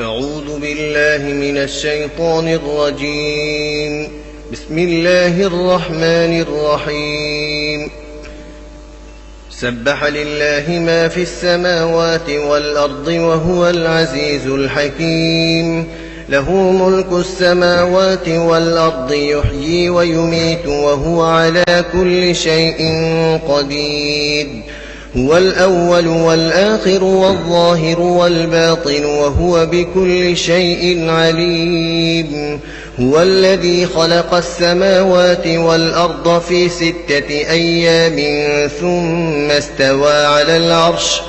أعوذ بالله من الشيطان الرجيم. بسم الله الرحمن الرحيم. سبح لله ما في السماوات والأرض وهو العزيز الحكيم. له ملك السماوات والأرض يحيي ويميت وهو على كل شيء قدير. هو الأول والآخر والظاهر والباطن وهو بكل شيء عليم. هو الذي خلق السماوات والأرض في 6 أيام ثم استوى على العرش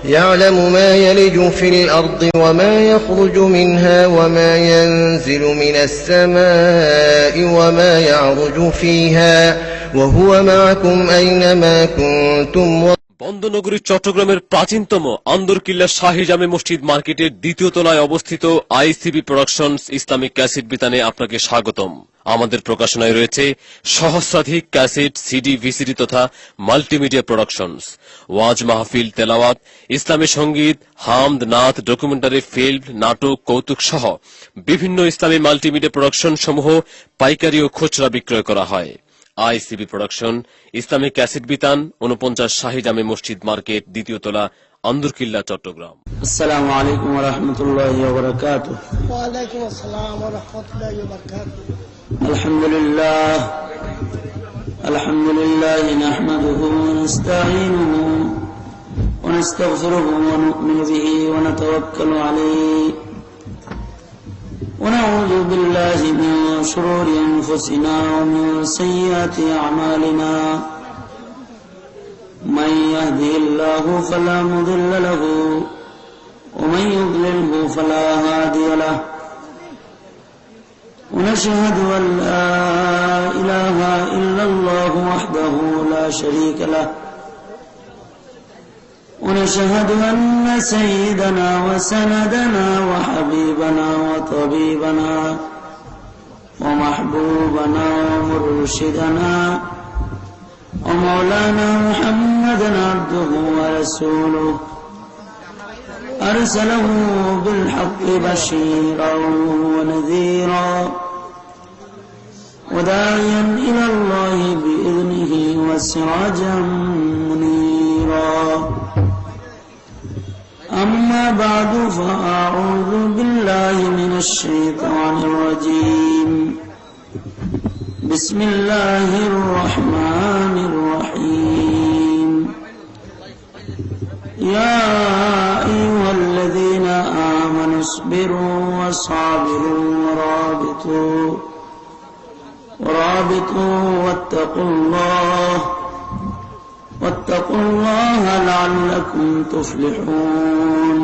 يعلم ما يلج في الأرض وما يخرج منها وما ينزل من السماء وما يعرج فيها وهو معكم أينما كنتم. বন্দনগরী চট্টগ্রামের প্রাচীনতম আন্দরকিল্লা শাহী জামে মসজিদ মার্কেটের দ্বিতীয় তলায় অবস্থিত আইসিবি প্রোডাকশনস ইসলামিক ক্যাসেট বিতানে আপনাকে স্বাগতম। আমাদের প্রকাশনায় রয়েছে সহস্রাধিক ক্যাসেট, সিডি, ভিসিডি তথা মাল্টিমিডিয়া প্রোডাকশনস, ওয়াজ মাহফিল, তেলাওয়াত, ইসলামী সঙ্গীত, হামদ, নাত, ডকুমেন্টারি ফিল্ম, নাটক, কৌতুক সহ বিভিন্ন ইসলামী মাল্টিমিডিয়া প্রোডাকশন সমূহ পাইকারি ও খুচরা বিক্রয় করা হয়। আইসিবি প্রোডাকশন ইসলামিক ক্যাসেট বিতান 49 শাহী জামে মসজিদ মার্কেট, দ্বিতীয় তলা, আন্দরকিল্লা, চট্টগ্রাম। আসসালামু আলাইকুম ওয়া রাহমাতুল্লাহি ওয়া বারাকাতুহু। ওয়া আলাইকুম আসসালাম ওয়া রাহমাতুল্লাহি ওয়া বারাকাতুহু। আলহামদুলিল্লাহ নাহমাদুহু ওয়া নাস্তাঈনুহু ওয়া নাস্তাগফিরুহু ওয়া নু'মিনু বিহি ওয়া নাতাওয়াক্কালু আলাইহি ونعوذ بالله من شرور أنفسنا ومن سيئات أعمالنا. من يهده الله فلا مضل له ومن يضلله فلا هادي له. ونشهد أن لا إله إلا الله وحده لا شريك له. ونشهد أن سيدنا وسندنا وحبيبنا وطبيبنا ومحبوبنا ومرشدنا ومولانا محمدا عبده ورسوله أرسله بالحق بشيرا ونذيرا وداعيا إلى الله بإذنه وسراجا منيرا. أما بعد فأعوذ بالله من الشيطان الرجيم. بسم الله الرحمن الرحيم. يا أيها الذين آمنوا اصبروا وصابروا ورابطوا واتقوا الله لعلكم تفلحون.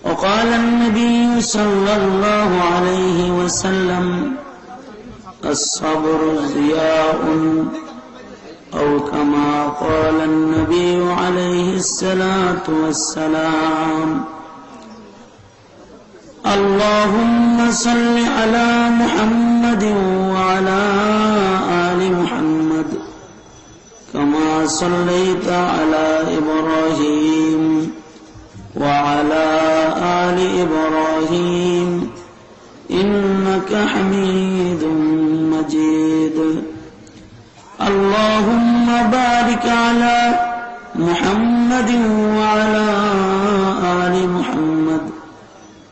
وقال النبي صلى الله عليه وسلم الصبر ضياء، أو كما قال النبي عليه الصلاة والسلام. اللهم صل على محمد وعلى آل محمد كما صليت على إبراهيم وعلى آل إبراهيم إنك حميد مجيد. اللهم بارك على محمد وعلى آل محمد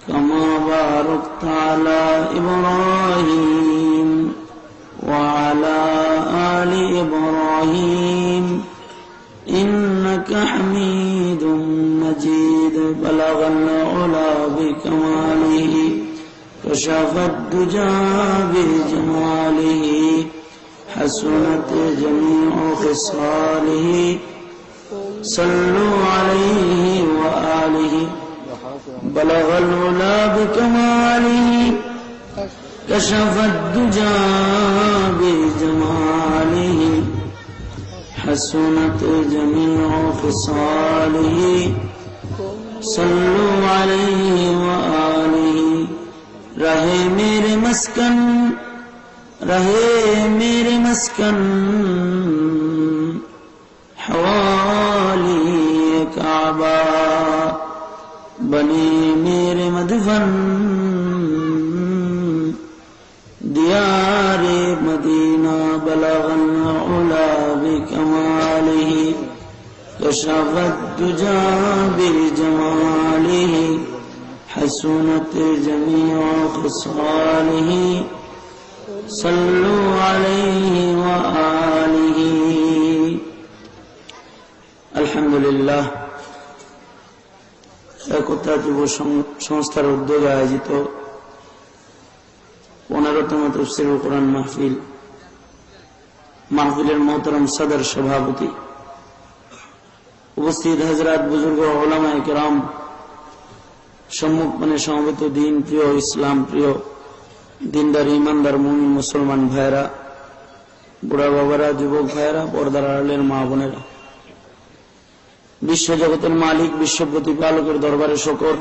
كما باركت على إبراهيم وعلى آل إبراهيم إنك حميد مجيد. بلغ العلا بكماله كشف الدجى بجماله حسنت جميع خصاله. صلوا عليه وآله. بلغ العلا بكماله كشف الدجى بجماله حسنت جميع خصاله. صلوا عليه وآله. رہے میرے مسکن حوالی کعبہ बनी मेरे मधुबन दियारे मदीना बलगन उला बिकमालिही कशफत दुजा बिजमालिही हसूनत जमीअ खिसालिही सल्लु अलैहि व आलिही। अल्हम्दुलिल्लाह একতা যুব সংস্থার উদ্যোগে আয়োজিত 15তম তাফসীরুল কোরআন মাহফিলের মোহতারাম সদর সভাপতি, উপস্থিত হযরত বুজুর্গ উলামায়ে কেরাম, সম্মুখপানে সমবেত দিন প্রিয়, ইসলাম প্রিয়, দিনদার ইমানদার মুমিন মুসলমান ভাইরা, বুড়া বাবারা, যুবক ভাইরা, পর্দার আড়ালের মা বোনেরা, বিশ্বজগতের মালিক বিশ্ব প্রতিপালকের দরবারে শুকর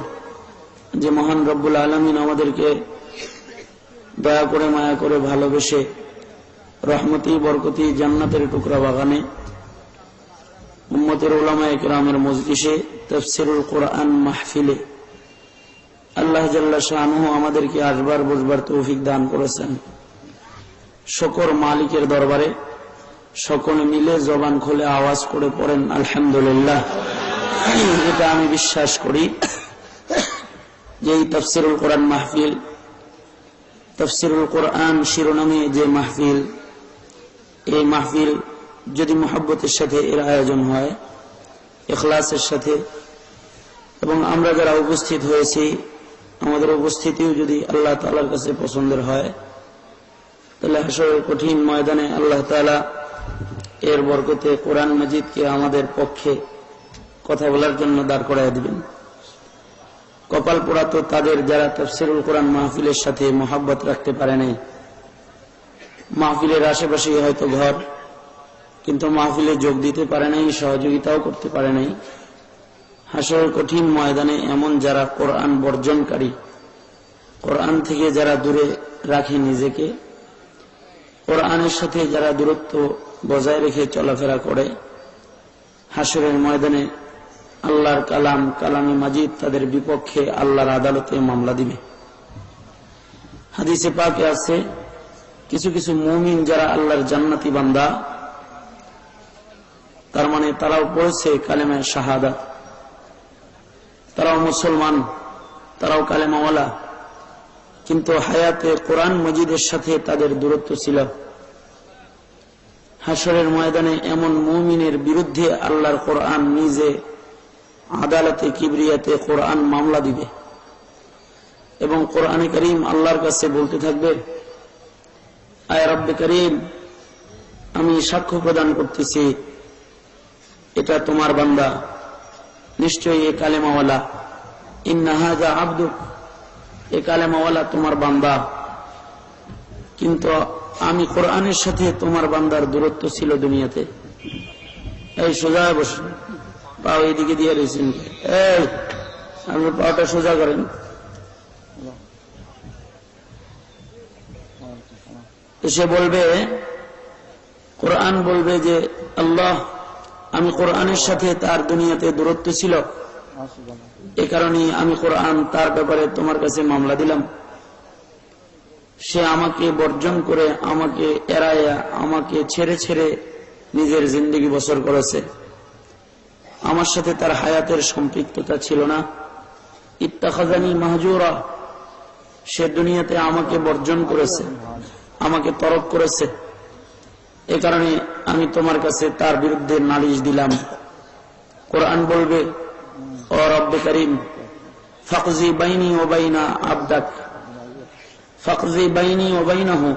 যে মহান রব্বুল আলামিন আমাদেরকে দয়া করে মায়া করে ভালোবেসে রহমতি বরকতি জান্নাতের টুকরা বাগানে উম্মতের উলামায়ে কেরামের মজলিসে তাফসীরুল কোরআন মাহফিলে আল্লাহ জাল্লা শানুহু আমাদেরকে আসবার বসবার তৌফিক দান করেছেন। শুকর মালিকের দরবারে সকলে মিলে জবান খুলে আওয়াজ করে পড়েন আলহামদুলিল্লাহ। এটা আমি বিশ্বাস করি যে এই তাফসীরুল কোরআন মাহফিল, তাফসীরুল কোরআন শিরোনামে যে মাহফিল, এই মাহফিল যদি মুহাব্বতের সাথে এর আয়োজন হয়, ইখলাসের সাথে, এবং আমরা যারা উপস্থিত হয়েছি আমাদের উপস্থিতিও যদি আল্লাহ তাআলার কাছে পছন্দের হয়, তাহলে হাশরের কঠিন ময়দানে আল্লাহ তাআলা এর বরকতে কোরআন মাজিদকে আমাদের পক্ষে কথা বলার জন্য দাঁড় করায় দিবেন। কপাল পোড়া তো তাদের যারা তাফসীরুল কোরআন মাহফিলের সাথে মোহাব্বত রাখতে পারে নাই। মাহফিলের আশেপাশেই হয়তো ঘর, কিন্তু মাহফিলে যোগ দিতে পারে নাই, সহযোগিতাও করতে পারে নাই। হাশরের কঠিন ময়দানে এমন যারা কোরআন বর্জনকারী, কোরআন থেকে যারা দূরে রাখে নিজেকে, কোরআনের সাথে যারা দূরত্ব বজায় রেখে চলাফেরা করে, হাশরের ময়দানে আল্লাহর কালাম, কালামে মাজিদ তাদের বিপক্ষে আল্লাহর আদালতে মামলা দিবে। হাদিসে পাকে আছে কিছু কিছু মুমিন যারা আল্লাহর জান্নাতি বান্দা, তার মানে তারাও পড়েছে কালেমা শাহাদাত, তারাও মুসলমান, তারাও কালেমাওয়ালা, কিন্তু হায়াতে কোরআন মাজিদের সাথে তাদের দূরত্ব ছিল। হাশরের ময়দানে এমন মুমিনের বিরুদ্ধে আল্লাহর কোরআন নিজে আদালতে কিবরিয়াতে কোরআন মামলা দিবে, এবং কোরআনে কারীম আল্লাহর কাছে বলতে থাকবে, আয় রব্বে কারীম, আমি সাক্ষ্য প্রদান করতেছি এটা তোমার বান্দা, নিশ্চয়ই এ কালেমাওয়ালা, ইন্না হাযা আবদুক, এ কালেমাওয়ালা তোমার বান্দা, কিন্তু আমি কোরআনের সাথে তোমার বান্দার দূরত্ব ছিল দুনিয়াতে। এই সোজা বসে, পাও এদিকে দিয়ে রয়েছেন, এই আপনি পাওটা সোজা করেন। সে বলবে, কোরআন বলবে যে আল্লাহ, আমি কোরআনের সাথে তার দুনিয়াতে দূরত্ব ছিল, এ কারণে আমি কোরআন তার ব্যাপারে তোমার কাছে মামলা দিলাম। সে আমাকে বর্জন করে, আমাকে এড়াইয়া, আমাকে ছেড়ে ছেড়ে নিজের জিন্দেগি বসর করেছে। আমার সাথে তার হায়াতের সম্পৃক্ততা ছিল না। ইত্তাখাযানি মাহজুরা, সে দুনিয়াতে আমাকে বর্জন করেছে, আমাকে তরক করেছে, এ কারণে আমি তোমার কাছে তার বিরুদ্ধে নালিশ দিলাম। কোরআন বলবে, ও রব্বে কারীম, ফাকজি বাইনি ওয়া বাইনা আবদাক, ফাকজি বাইনি ওয়া বাইনাহু,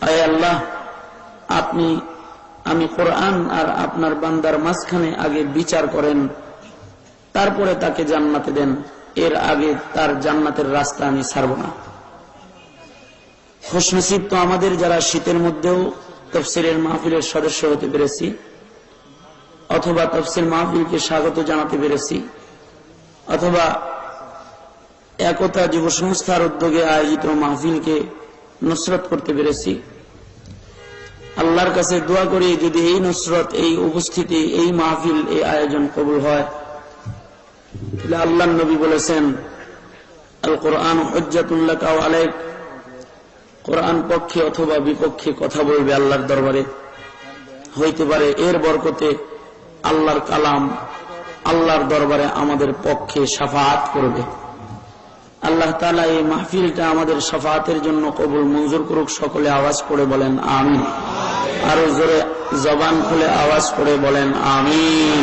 আয় আল্লাহ, আপনি, আমি কোরআন আর আপনার বান্দার মাঝখানে আগে বিচার করেন, তারপরে তাকে জান্নাতে দেন, এর আগে তার জান্নাতের রাস্তা আমি ছাড়ব না। খুশনসিব তো আমাদের যারা শীতের মধ্যেও তাফসীরের মাহফিলের সদস্য হতে পেরেছি, অথবা তাফসীর মাহফিলকে স্বাগত জানাতে পেরেছি, অথবা একতা যুব সংস্থার উদ্যোগে আয়োজিত মাহফিলকে নুসরত করতে পেরেছি। আল্লাহর কাছে দোয়া করি, যদি এই নুসরত, এই উপস্থিতি, এই মাহফিল, এই আয়োজন কবুল হয়, আল্লাহর নবী বলেছেন, আল কোরআন হুজ্জাতুল লাকা ওয়া আলাইক, কোরআন পক্ষে অথবা বিপক্ষে কথা বলবে আল্লাহর দরবারে। হইতে পারে এর বরকতে আল্লাহর কালাম আল্লাহর দরবারে আমাদের পক্ষে শাফাআত করবে। আল্লাহ তাআলা এই মাহফিলটা আমাদের শাফাআতের জন্য কবুল মঞ্জুর করুক। সকলে আওয়াজ করে বলেন আমিন। আরো জোরে জবান খুলে আওয়াজ করে বলেন আমিন।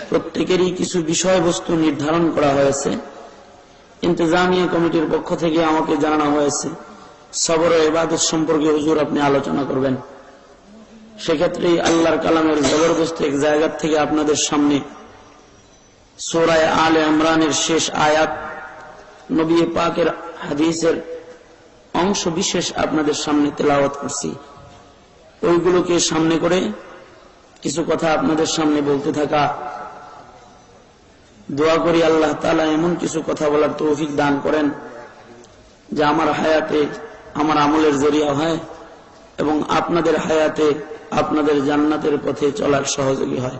প্রত্যেকেরই কিছু বিষয়বস্তু নির্ধারণ করা হয়েছে। ইন্তেজামিয়া কমিটির পক্ষ থেকে আমাকে জানানো হয়েছে সবর ও ইবাদত সম্পর্কে হুজুর আপনি আলোচনা করবেন। সেক্ষেত্রে আল্লাহর কালামের জবরদস্ত এক জায়গা থেকে আপনাদের সামনে সূরা আলে ইমরানের শেষ আয়াত, নবী পাকের হাদিসের অংশ বিশেষ আপনাদের সামনে তেলাওয়াত করছি। ওইগুলোকে সামনে করে কিছু কথা আপনাদের সামনে বলতে থাকা। দোয়া করি আল্লাহ তাআলা এমন কিছু কথা বলার তৌফিক দান করেন যা আমার হায়াতে আমার আমলের জরিয়া হয় এবং আপনাদের হায়াতে আপনাদের জান্নাতের পথে চলার সহযোগী হয়।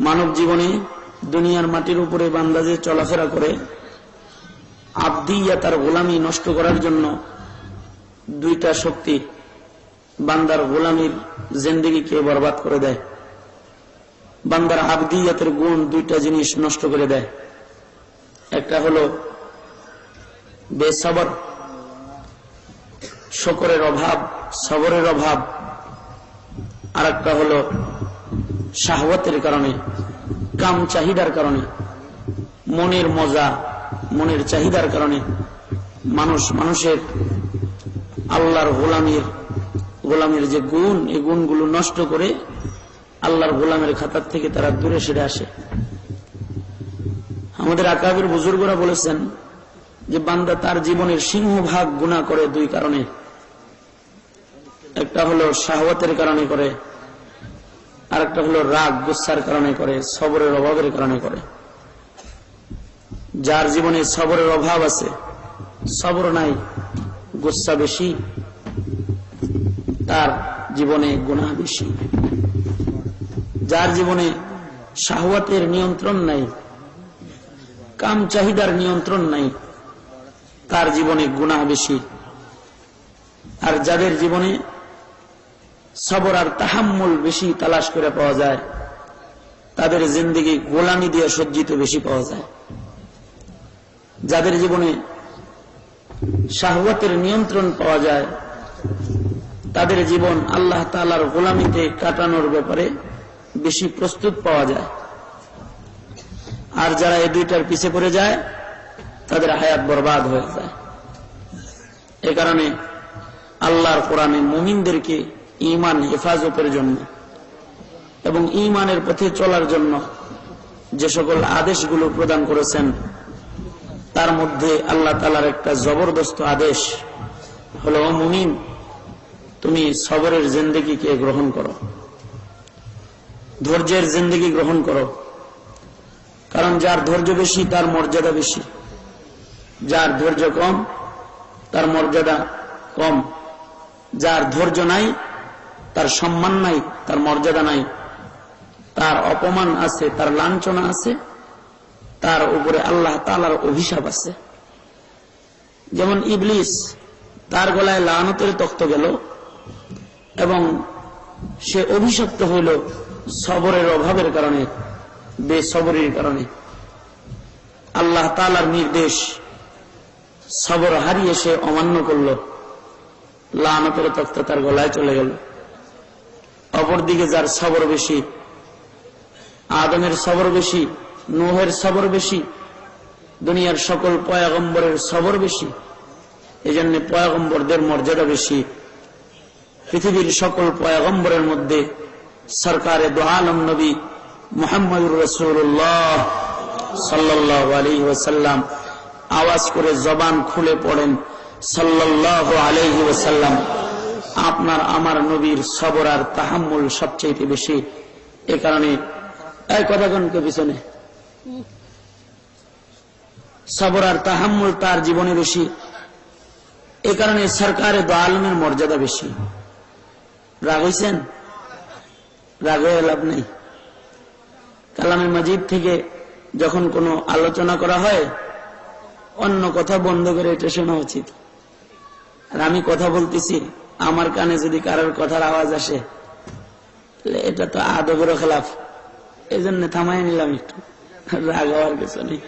মানব জীবনে দুনিয়ার মাটির উপরে বান্দা যে চলাফেরা করে, আবদিয়া তার গোলামি নষ্ট করার জন্য দুইটা শক্তি বান্দার গোলামির জিন্দেগিকে বরবাদ করে দেয়। বান্দার আবদিয়াতের গুণ দুইটা জিনিস নষ্ট করে দেয়। একটা হলো বেসবর, শকরের অভাব, সবরের অভাব। আর একটা হলো শাহওয়াতের কারণে, কাম চাহিদার কারণে, মনের মজা, মনের চাহিদার কারণে মানুষের আল্লাহর গোলামের যে গুণ, এই গুণগুলো নষ্ট করে আল্লাহর গোলামের খাতার থেকে তারা দূরে সরে আসে। আমাদের আকাবির বুজুর্গরা বলেছেন যে বান্দা তার জীবনের সিংহভাগ গুনাহ করে দুই কারণে। একটা হলো শাহওয়াতের কারণে করে, আর একটা হলো রাগ গুসার কারণে করে, সবরের অভাবের কারণে করে। যার জীবনে সবরের অভাব আছে, সবর নাই, গুসা বেশি, তার জীবনে গুনাহ বেশি। যার জীবনে শাহওয়াতের নিয়ন্ত্রণ নাই, কাম চাহিদার নিয়ন্ত্রণ নাই, তার জীবনে গুনাহ বেশি। আর যাদের জীবনে সবর আর তাহাম্মুল বেশি তালাশ করে পাওয়া যায়, তাদের জিন্দেগি গোলামি দিয়ে সজ্জিত বেশি পাওয়া যায়। যাদের জীবনে শাহওয়াতের নিয়ন্ত্রণ পাওয়া যায়, তাদের জীবন আল্লাহ তাআলার গোলামিতে কাটানোর ব্যাপারে বেশি প্রস্তুত পাওয়া যায়। আর যারা এই দুইটার পিছে পড়ে যায়, তাদের হায়াত বরবাদ হয়ে যায়। এ কারণে আল্লাহর কোরআনে মুমিনদেরকে ঈমান হেফাজতের জন্য এবং ঈমানের পথে চলার জন্য যে সকল আদেশগুলো প্রদান করেছেন, তার মধ্যে আল্লাহ তাআলার একটা জবরদস্ত আদেশ হলো, ও মুমিন, তুমি সবরের জিন্দেগিকে গ্রহণ করো, ধৈর্যের জিন্দেগি গ্রহণ করো। কারণ যার ধৈর্য বেশি তার মর্যাদা বেশি, যার ধৈর্য কম তার মর্যাদা কম। যার ধৈর্য নাই তার সম্মান নাই, তার মর্যাদা নাই, তার অপমান আছে, তার লাঞ্ছনা আছে, তার উপরে আল্লাহ তাআলার অভিশাপ আছে। যেমন ইবলিস, তার গলায় লানতের তখ্ত গেল এবং সে অভিশপ্ত হইল সবরের অভাবের কারণে, বেসবরের কারণে। আল্লাহ তাআলার নির্দেশ সবর হারিয়ে সে অমান্য করল, লানতের তখ্ত তার গলায় চলে গেল। অপরদিকে যার সবর বেশি, আদমের সবর বেশি, নূহের সবর বেশি, দুনিয়ার সকল পয়গম্বরের সবর বেশি, এজন্য পয়গম্বরদের মর্যাদা বেশি। পৃথিবীর সকল পয়গম্বরের মধ্যে সরকারে দো আলম নবী মুহাম্মদুর রাসূলুল্লাহ সাল্লাল্লাহু আলাইহি ওয়াসাল্লাম আওয়াজ করে জবান খুলে পড়েন সাল্লাল্লাহু আলাইহি ওয়াসাল্লাম। আপনার আমার নবীর সবর আর তাহাম্মুল সবচেয়ে বেশি। এ কারণে এই কথাগণকে পিছনে সবর আর তাহাম্মুল তার জীবনে বেশি। এ কারণে সরকারে দো আলমের মর্যাদা বেশি। রাগ হইছেন? রাগ হয়ে লাভ নেই। কালামে মাজিদ থেকে যখন কোনো আলোচনা করা হয় অন্য কথা বন্ধ করে এটা শোনা উচিত। আর আমি কথা বলতেছি, আমার কানে যদি কারোর কথার আওয়াজ আসে এটা তো আদবের খেলাফ, এই জন্য থামাই নিলাম একটু, রাগ হওয়ার কিছু নেই।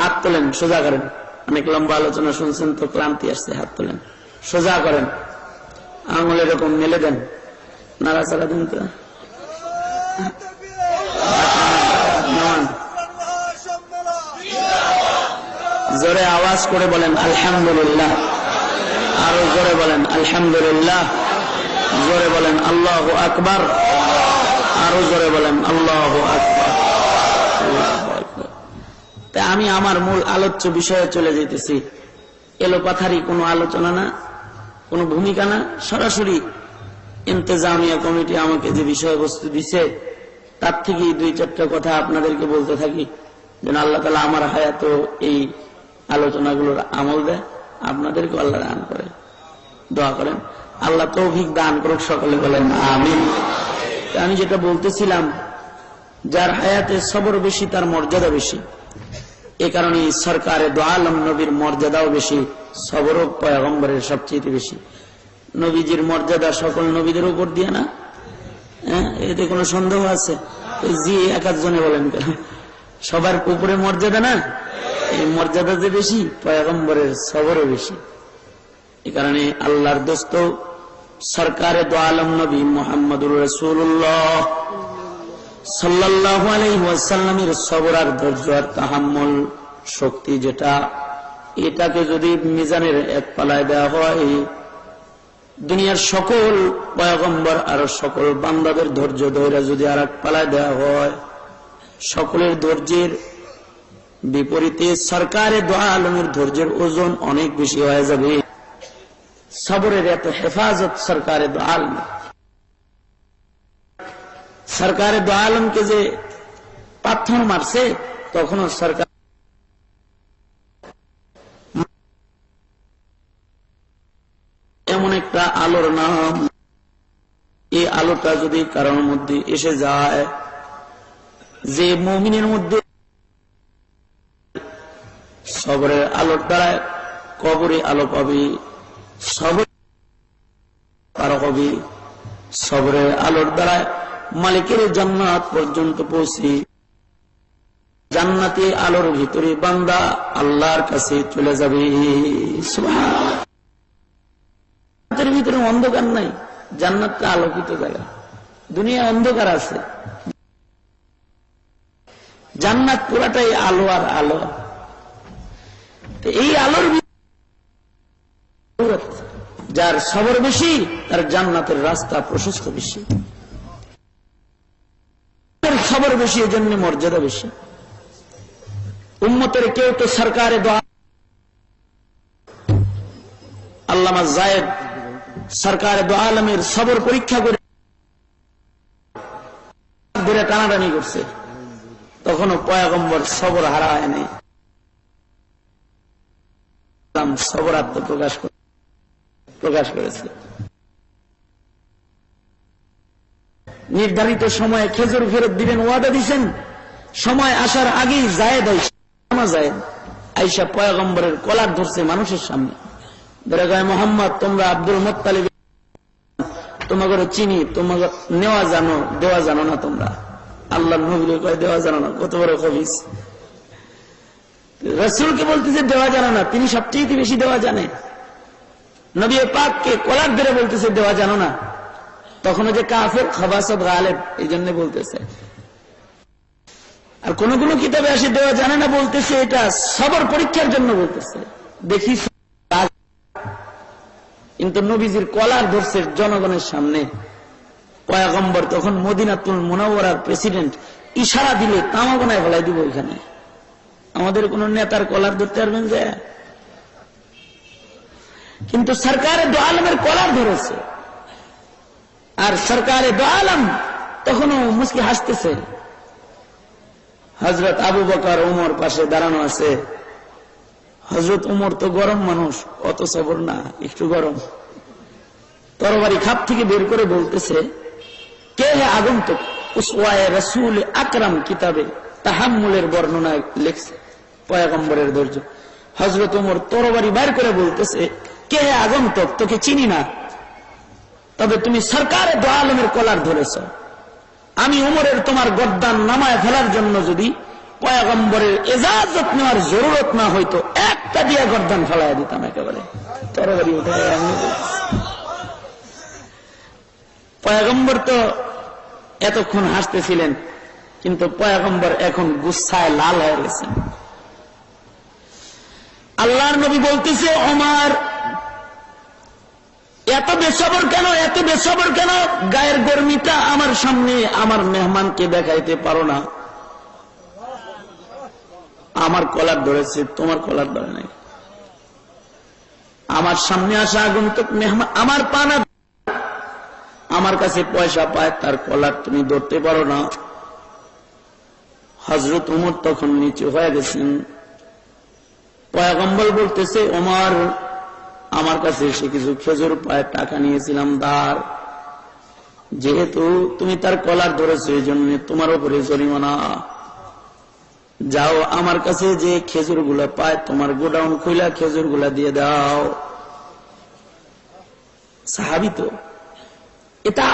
হাত তোলেন, সোজা করেন। অনেক লম্বা আলোচনা শুনছেন তো ক্লান্তি আসছে, হাত তোলেন, সোজা করেন, আঙুল এরকম মেলে দেন, নাড়াচাড়া দেন তো, জোরে আওয়াজ করে বলেন আলহামদুলিল্লাহ, আরো জোরে বলেন আলহামদুলিল্লাহ, জোরে বলেন আল্লাহু আকবার, আরো জোরে বলেন আল্লাহু আকবার। তাই আমি আমার মূল আলোচ্য বিষয়ে চলে যেতেছি। এলোপাথারি কোনো আলোচনা না, কোনো ভূমিকা না, সরাসরি ইন্তেজামিয়া কমিটি আমাকে যে বিষয়বস্তু দিছে তার থেকেই 2-4টা কথা আপনাদেরকে বলতে থাকি, যেন আল্লাহ তাআলা আমার হায়াত এই আলোচনাগুলোর আমল দেয়, আপনাদেরকে আল্লাহ দান করে। দোয়া করেন আল্লাহ তৌফিক দান করুক, সকলে বলেন আমিন। আমি যেটা বলতেছিলাম, যার হায়াতে সবর বেশি তার মর্যাদা বেশি। এ কারণে সরকারে দো আলম নবীর মর্যাদাও বেশি, সবরও পয়গম্বরের সবচেয়ে বেশি। নবীজির মর্যাদা সকল নবীদের উপর দিয়ে না, এতে কোনো সন্দেহ আছে? জি, এক একজনে বলেন কেন, সবার উপরে মর্যাদা না, এই মর্যাদা যে বেশি, পয়গম্বরের সবরও বেশি। এ কারণে আল্লাহর দোস্ত সরকারে দো আলম নবী মুহাম্মদুর রাসূলুল্লাহ সাল্লাল্লাহু আলাইহি ওয়াসাল্লামের সবর আর ধৈর্য আর তাহাম্মুল শক্তি যেটা, এটাকে যদি মিজানের এক পালায় দেওয়া হয়, দুনিয়ার সকল পয়গম্বর আর সকল বান্দাদের ধৈর্য ধৈর্য যদি আর এক পালায় দেওয়া হয়, সকলের ধৈর্যের বিপরীতে সরকারে দো আলমের ধৈর্যের ওজন অনেক বেশি হয়ে যাবে। সবরের এত হেফাজত সরকারে দো আলম, সরকারে দো আলমকে যে পাথর মারছে তখনও সরকার এমন একটা আলোর নাম, এই আলোটা যদি কারোর মধ্যে এসে যায়, যে মুমিনের মধ্যে সবরের আলোর দ্বারা কবরে আলো পাবে, সবর পার হবে, সবরের আলোর দ্বারা মালিকের জান্নাত পর্যন্ত পৌঁছে, জান্নাতে আলোর ভিতরে বান্দা আল্লাহর কাছে চলে যাবে। জান্নাতের ভিতরে অন্ধকার নাই, জান্নাতটা আলোকিত জায়গা, দুনিয়া অন্ধকার আছে, জান্নাত পুরাটাই আলো আর আলো। এই আলোর যার সবর বেশি তার জান্নাতের রাস্তা প্রশস্ত বেশি, খবর বেশি, এজন্য মর্যাদা বেশি। উম্মতের কেউ তো সরকারে দো আল্লামা জায়েদ সরকারে দো আলমের সবর পরীক্ষা করে ধরে টানাটানি করছে, তখনও পয়গম্বর সবর হারায় নেই, সবর প্রকাশ করেছে। নির্ধারিত সময়ে খেজুর ফেরত দিবেন ওয়াদা দিচ্ছেন, সময় আসার আগেই জায়েদ আইসা পয়গম্বরের কলার ধরছে মানুষের সামনে, ধরে কয় মোহাম্মদ তোমরা আব্দুল মুত্তালিব তোমাকে চিনি, তোমাকে নেওয়া জানো দেওয়া জানো না, তোমরা আল্লাহ নবীকে কয় দেওয়া জানো না, কত বড় খবিস। রাসূলকে বলতেছে দেওয়া জানো না, তিনি সবচেয়ে বেশি দেওয়া জানে। নবী পাককে কলার ধরে বলতেছে দেওয়া জানো না, তখন যে কাফের খাবাসত গালেব, এই জন্য বলতেছে। আর কোন কোন কিতাবে আসে দেওয়া জানে না বলতেছে, এটা সবর পরীক্ষার জন্য বলতেছে। দেখি কিন্তু নবীজির কলার ধরছে জনগণের সামনে, পয়গম্বর তখন মদিনাতুল মুনাওয়ারার প্রেসিডেন্ট, ইশারা দিলে তামা বানায় ফেলাই দিব ওইখানে। আমাদের কোন নেতার কলার ধরতে পারবেন যে? কিন্তু সরকারে দো আলমের কলার ধরেছে, আর সরকারে দো আলম তখনও মুস্কি হাসতেছে। হযরত আবু বকর উমর পাশে দাঁড়ানো আছে। হযরত উমর তো গরম মানুষ, অত সবর না, একটু গরম। তরবারি খাপ থেকে বের করে বলতেছে, কে হে আগন্তুক, উসওয়ায়ে রাসূল আকরাম কিতাবে তাহাম্মুলের বর্ণনায় লিখছে পয়গম্বরের ধৈর্য। হযরত ওমর তরবারি বাইর করে বলতেছে, কে আগন্তুক, তোকে চিনি না, তবে তুমি সরকারে দো আলমের কলার ধরেছ। আমি ওমরের তোমার গর্দান নামায় ফেলার জন্য যদি পয়গম্বরের ইজাজত নেওয়ার জরুরত না হইতো, একটা দিয়ে গর্দান ফেলায় দিতাম একেবারে। তরবারি উঠায় আমি পয়গম্বর তো এতক্ষণ হাসতেছিলেন, কিন্তু পয়গম্বর এখন গুসায় লাল হয়ে গেছেন। আল্লাহর নবী বলতেছে, ওমর এত বেসবর কেন, এত বেসবর কেন? গায়ের গরমিটা আমার সামনে আমার মেহমানকে দেখাইতে পারো না। আমার কলার ধরেছে, তোমার কলার ধরে নাই। আমার সামনে আসা আগন্তুক মেহমান আমার পানা, আমার কাছে পয়সা পায়, তার কলার তুমি ধরতে পারো না। হযরত ওমর তখন নিচু হয়ে গেছেন। পয়গম্বর বলতেছে, ওমর আমার কাছে এসে কিছু খেজুর পায়, টাকা নিয়েছিলাম ধার, যেহেতু তুমি তার কলার ধরেছো এই জন্য তোমার উপরে জরিমানা। যাও আমার কাছে যে খেজুর গুলা পায়, তোমার গোডাউন খুইলা খেজুর গুলা দিয়ে দাও। সাহাবী তো এটা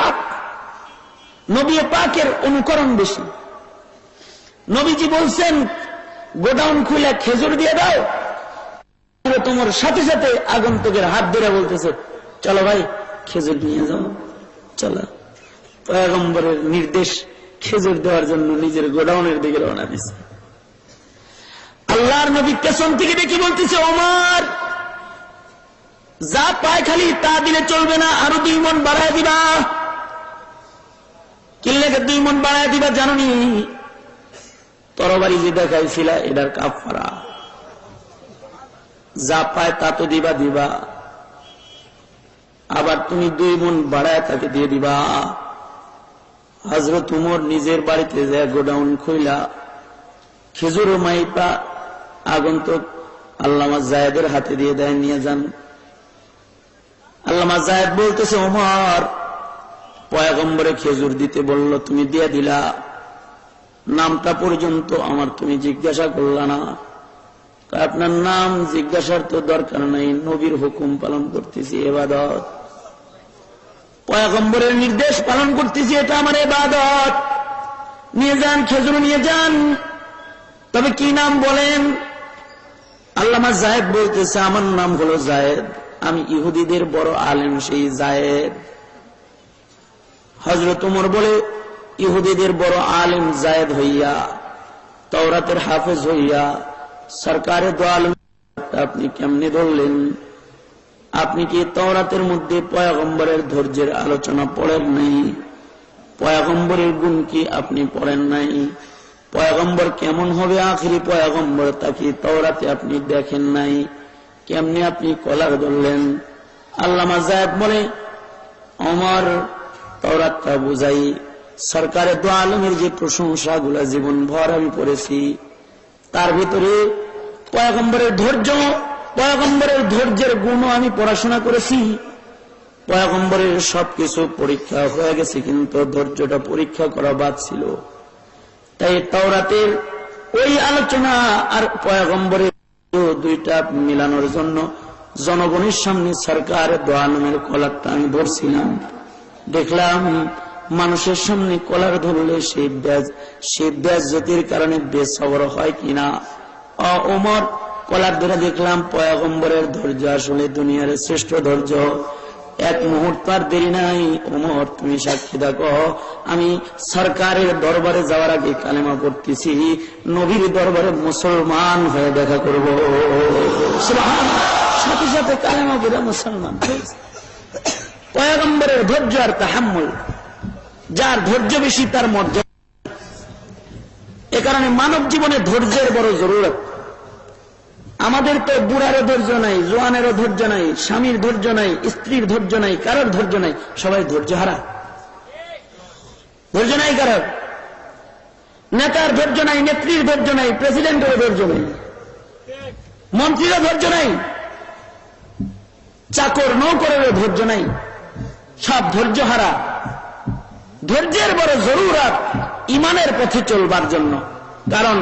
নবী পাকের অনুকরণ বেশি। নবীজি বলছেন গোডাউন খুলে খেজুর দিয়ে দাও, তোমার সাথে সাথে আগন্তুকের হাত ধরে বলতেছে, চলো ভাই খেজুর নিয়ে যাও, চলো। পয়গম্বরের নির্দেশ, খেজুর দেওয়ার জন্য নিজের গোডাউনের দিকে রওনা দিয়েছে। আল্লাহর নবী পেছন থেকে দেখি বলতেছে, ওমর যা পায় খালি তা দিলে চলবে না, আরো 2 মণ বাড়ায় দিবা। কিল্লেকে 2 মণ বাড়ায় দিবা জানি? তরবারি যে দেখাইছিল এটার কাফারা। যা পায় তা তো দিবা দিবা, আবার তুমি 2 মণ বাড়ায় তাকে দিয়ে দিবা। হযরত ওমর নিজের বাড়িতে যায় গোডাউন খুইলা খেজুর মাইপা আগন্তুক আল্লামা জায়েদের হাতে দিয়ে দেয়, নিয়ে যান। আল্লামা জায়েদ বলতেছে, ওমর পয়গম্বরে খেজুর দিতে বলল, তুমি দিয়ে দিলা, নামটা পর্যন্ত আমার তুমি জিজ্ঞাসা করলা না। আপনার নাম জিজ্ঞাসার তো দরকার নাই, নবীর হুকুম পালন করতেছি, ইবাদত। পয়গম্বরের নির্দেশ পালন করতেছি, এটা আমার ইবাদত। নিয়ে যান, খেজুর নিয়ে যান। তবে কি নাম বলেন? আল্লামা জায়েদ বলতেছে, আমার নাম হলো জায়েদ, আমি ইহুদিদের বড় আলেম সেই জায়েদ। হযরত ওমর বলে, ইহুদিদের বড় আলেম জায়েদ হইয়া, তাওরাতের হাফেজ হইয়া সরকারে দো আলম আপনি কেমনে ধরলেন? আপনি কি তাওরাতের মধ্যে পয়গম্বরের ধৈর্যের আলোচনা পড়েন নাই? পয়গম্বরের গুণ কি আপনি পড়েন নাই? পয়গম্বর কেমন হবে আখিরি পয়গম্বর, তাকে তাওরাতে আপনি দেখেন নাই? কেমনে আপনি কলার ধরলেন? আল্লামা জায়েদ বলে, ওমর তাওরাতটা বুঝাই, সরকারে দো আলমের যে প্রশংসা গুলা জীবন ভর আমি পড়েছি, তার ভিতরে পয়গম্বরের ধৈর্য, পয়গম্বরের ধৈর্যের গুণও আমি পড়াশোনা করেছি। পয়গম্বরের সবকিছু পরীক্ষা হয়ে গেছে, কিন্তু ধৈর্যটা পরীক্ষা করা বাদ ছিল। তাই তাওরাতের ওই আলোচনা আর পয়গম্বরের দুইটা মিলানোর জন্য জনগণের সামনে সরকার দো আলমের কলারটা আমি ধরছিলাম। দেখলাম মানুষের সামনে কলার ধরলে সেই বেজ্জতির কারণে বেসবর হয় কিনা। ওমর কলার ধরে দেখলাম পয়গম্বরের ধৈর্য আসলে দুনিয়ার শ্রেষ্ঠ ধৈর্য। এক মুহূর্ত আর দেরি নাই, ওমর তুমি সাক্ষী থাকো, আমি সরকারের দরবারে যাওয়ার আগে কালেমা পড়তেছি, নবীর দরবারে মুসলমান হয়ে দেখা করব। সাথে সাথে কালেমা পড়ে মুসলমান। পয়গম্বরের ধৈর্য আর তাহাম্মুল, যার ধৈর্য বেশি তার মর্যাদা। এ কারণে মানব জীবনে ধৈর্যের বড় জরুরত। আমাদের তো বুড়ারও ধৈর্য নাই, জোয়ানেরও ধৈর্য নাই, স্বামীর ধৈর্য নাই, স্ত্রীর ধৈর্য নাই, কারোর ধৈর্য নাই, সবাই ধৈর্য হারা। ধৈর্য নাই কারোর, নেতার ধৈর্য নাই, নেত্রীর ধৈর্য নাই, প্রেসিডেন্টেরও ধৈর্য নাই, মন্ত্রীরও ধৈর্য নাই, চাকর নৌকরেরও ধৈর্য নাই, সব ধৈর্য হারা। ধৈর্যের বড় জরুরত ইমানের পথে চলবার জন্য। কারণ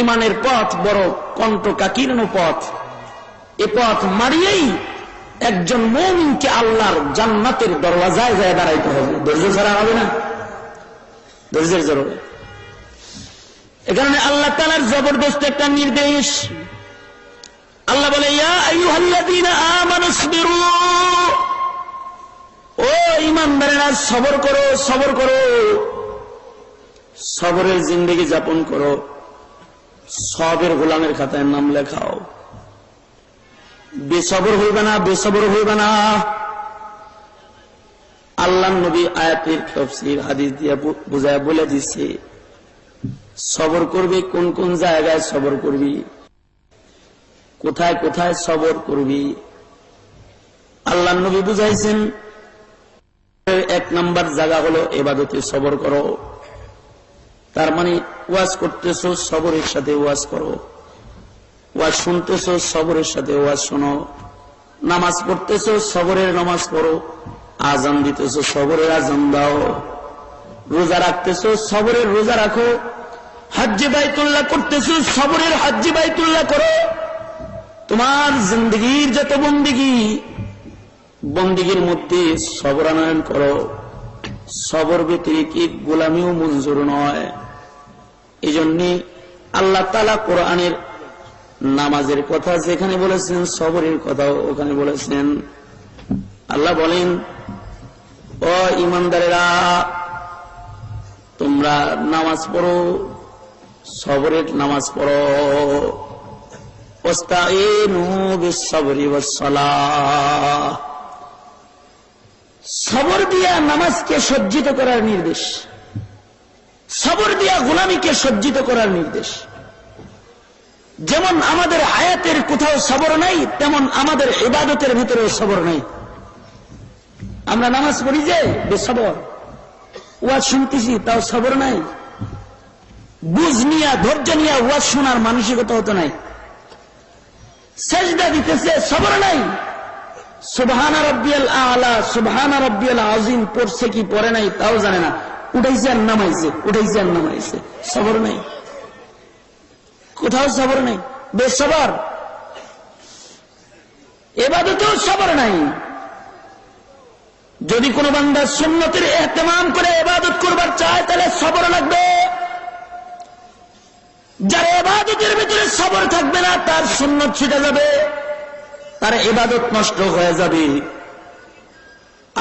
ইমানের পথ বড় কণ্টকাকীর্ণ পথ। এ পথ মারিয়েই একজন মুমিনকে আল্লাহর জান্নাতের দরওয়াজায় যায় দাঁড়াইতে হবে। ধৈর্য ছাড়া হবে না, ধৈর্যের জরুরি। এ কারণে আল্লাহ তাআলার জবরদস্ত একটা নির্দেশ। আল্লাহ বলে, ইয়া আইয়ুহাল্লাযীনা আমানুসবিরু, ও ঈমানদারেরা সবর করো, সবর করো, সবরের জিন্দেগি যাপন করো, সবের গোলামের খাতায় নাম লেখাও। বেসবর হইবে না, বেসবর হইবে না। আল্লাহ নবী আয়াতের তাফসীর হাদিস দিয়ে বুঝায় বলে দিচ্ছে সবর করবি, কোন কোন জায়গায় সবর করবি, কোথায় কোথায় সবর করবি। আল্লাহ নবী বুঝাইছেন, এক নাম্বার জায়গা হলো ইবাদতে সবর করো। তার মানে ওয়াজ করতেছো, সবরের সাথে ওয়াজ করো। ওয়াজ শুনতেছো, সবরের সাথে ওয়াজ শোনো। নামাজ পড়তেছো, সবরের নামাজ পড়ো। আজান দিতেছো, সবরের আজান দাও। রোজা রাখতেছো, সবরের রোজা রাখো। হজ্জে বাইতুল্লাহ করতেছো, সবরের হজ্জে বাইতুল্লাহ করো। তোমার জিন্দগির যত বন্দিগির মধ্যে সবর আনয়ন করো। সবর ব্যতিরেকে গোলামিও মঞ্জুর নয়। এই জন্য আল্লাহ তাআলা কোরআনের নামাজের কথা যেখানে বলেছেন, সবরের কথাও ওখানে বলেছেন। আল্লাহ বলেন, ও ঈমানদারেরা, তোমরা নামাজ পড়ো, সবরের নামাজ পড়ো। ওয়াস্তাঈনু বিস-সাবরি ওয়াস-সালাহ, সবর দিয়া নামাজকে সজ্জিত করার নির্দেশ, সবর দিয়া গোলামীকে সজ্জিত করার নির্দেশ। যেমন আমাদের আয়াতের কোথাও সবর নাই, তেমন আমাদের ইবাদতের ভিতরেও সবর নাই। আমরা নামাজ পড়ি যে বেসবর, ওয়াজ শুনতেছি তাও সবর নাই। বুঝ নিয়া, ধৈর্য নিয়া ওয়াজ শোনার মানসিকতা হতো নাই। সেজদা দিতেছে, সবর নাই। সুবহান রাব্বিয়াল আলা, সুবহান রাব্বিয়াল আযীম পড়ছে কি পড়ে নাই তাও জানে না। উঠাইছে আর নামাইছে, উঠাইছে আর নামাইছে, সবর নাই। কোথাও সবর নাই, বেসবর। ইবাদতেও সবর নাই। যদি কোন বান্দা সুন্নতের ইহতিমাম করে ইবাদত করবার চায়, তাহলে সবর লাগবে। যার ইবাদতের ভিতরে সবর থাকবে না, তার সুন্নত ছুটে যাবে, তার ইবাদত নষ্ট হয়ে যাবে।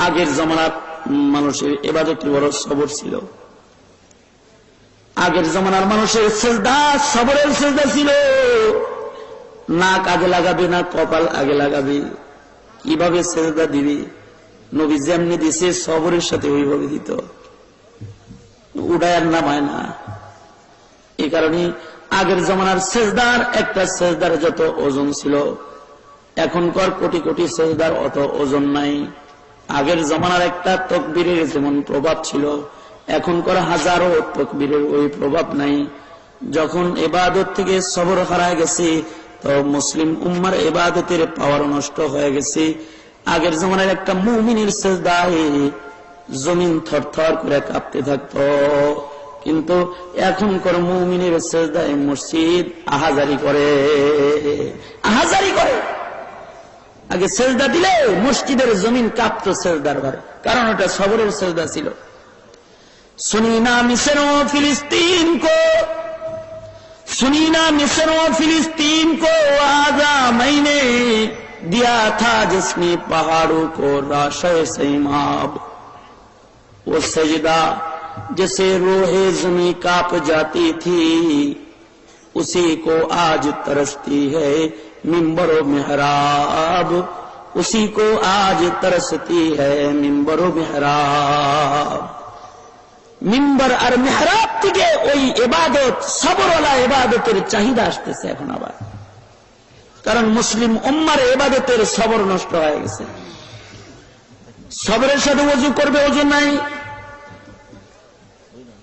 আগের জমানার মানুষের ইবাদতে বড় সবর ছিল। আগের জমানার মানুষের সিজদা সবরের সিজদা ছিল। নাক আগে লাগাবে না, কপাল আগে লাগাবে। কিভাবে সিজদা দিবে? নবী যেমনি দিছে সবরের সাথে ওইভাবে দিত, উড়ায় নামায় না। এই কারণে আগের জমানার সিজদার একটা সিজদার যত ওজন ছিল, এখনকার কোটি কোটি সিজদার অত ওজন নাই। আগের জমানার একটা তাকবীরের যেমন প্রভাব ছিল, এখনকার হাজারো তাকবীরের ওই প্রভাব নাই। যখন ইবাদত থেকে সবর হারায় গেছে, তো মুসলিম উম্মার ইবাদতের পাওয়ার নষ্ট হয়ে গেছে। আগের জমানার একটা মুমিনের সিজদায় জমিন থরথর করে কাঁপতে থাকতো, কিন্তু এখনকার মুমিনের সিজদায় মসজিদ আহাজারি করে, আহাজারি করে। আগে সিজদা দিলে মসজিদের জমিন কাঁপতো সিজদার ভারে, কারণ ওটা সবরের সিজদা ছিল। सुनी ना मिस्र और फिलिस्तीन को, सुनी ना मिस्र और फिलिस्तीन को आजा मैंने दिया था जिसने पहाड़ों को राशे सैमाब। वो सजदा जैसे रोहे जमी कांप जाती थी, उसी को आज तरसती है मिंबर व मेहराब। उसी को आज तरसती है मिंबर व मेहराब। মিম্বার আর মেহরাব থেকে ওই ইবাদত, সবরওয়ালা ইবাদতের চাহিদা আসতেছে এখন আবার। কারণ মুসলিম উম্মার ইবাদতের সবর নষ্ট হয়ে গেছে। সবরের সাথে ওযু করবে, ওযু নাই।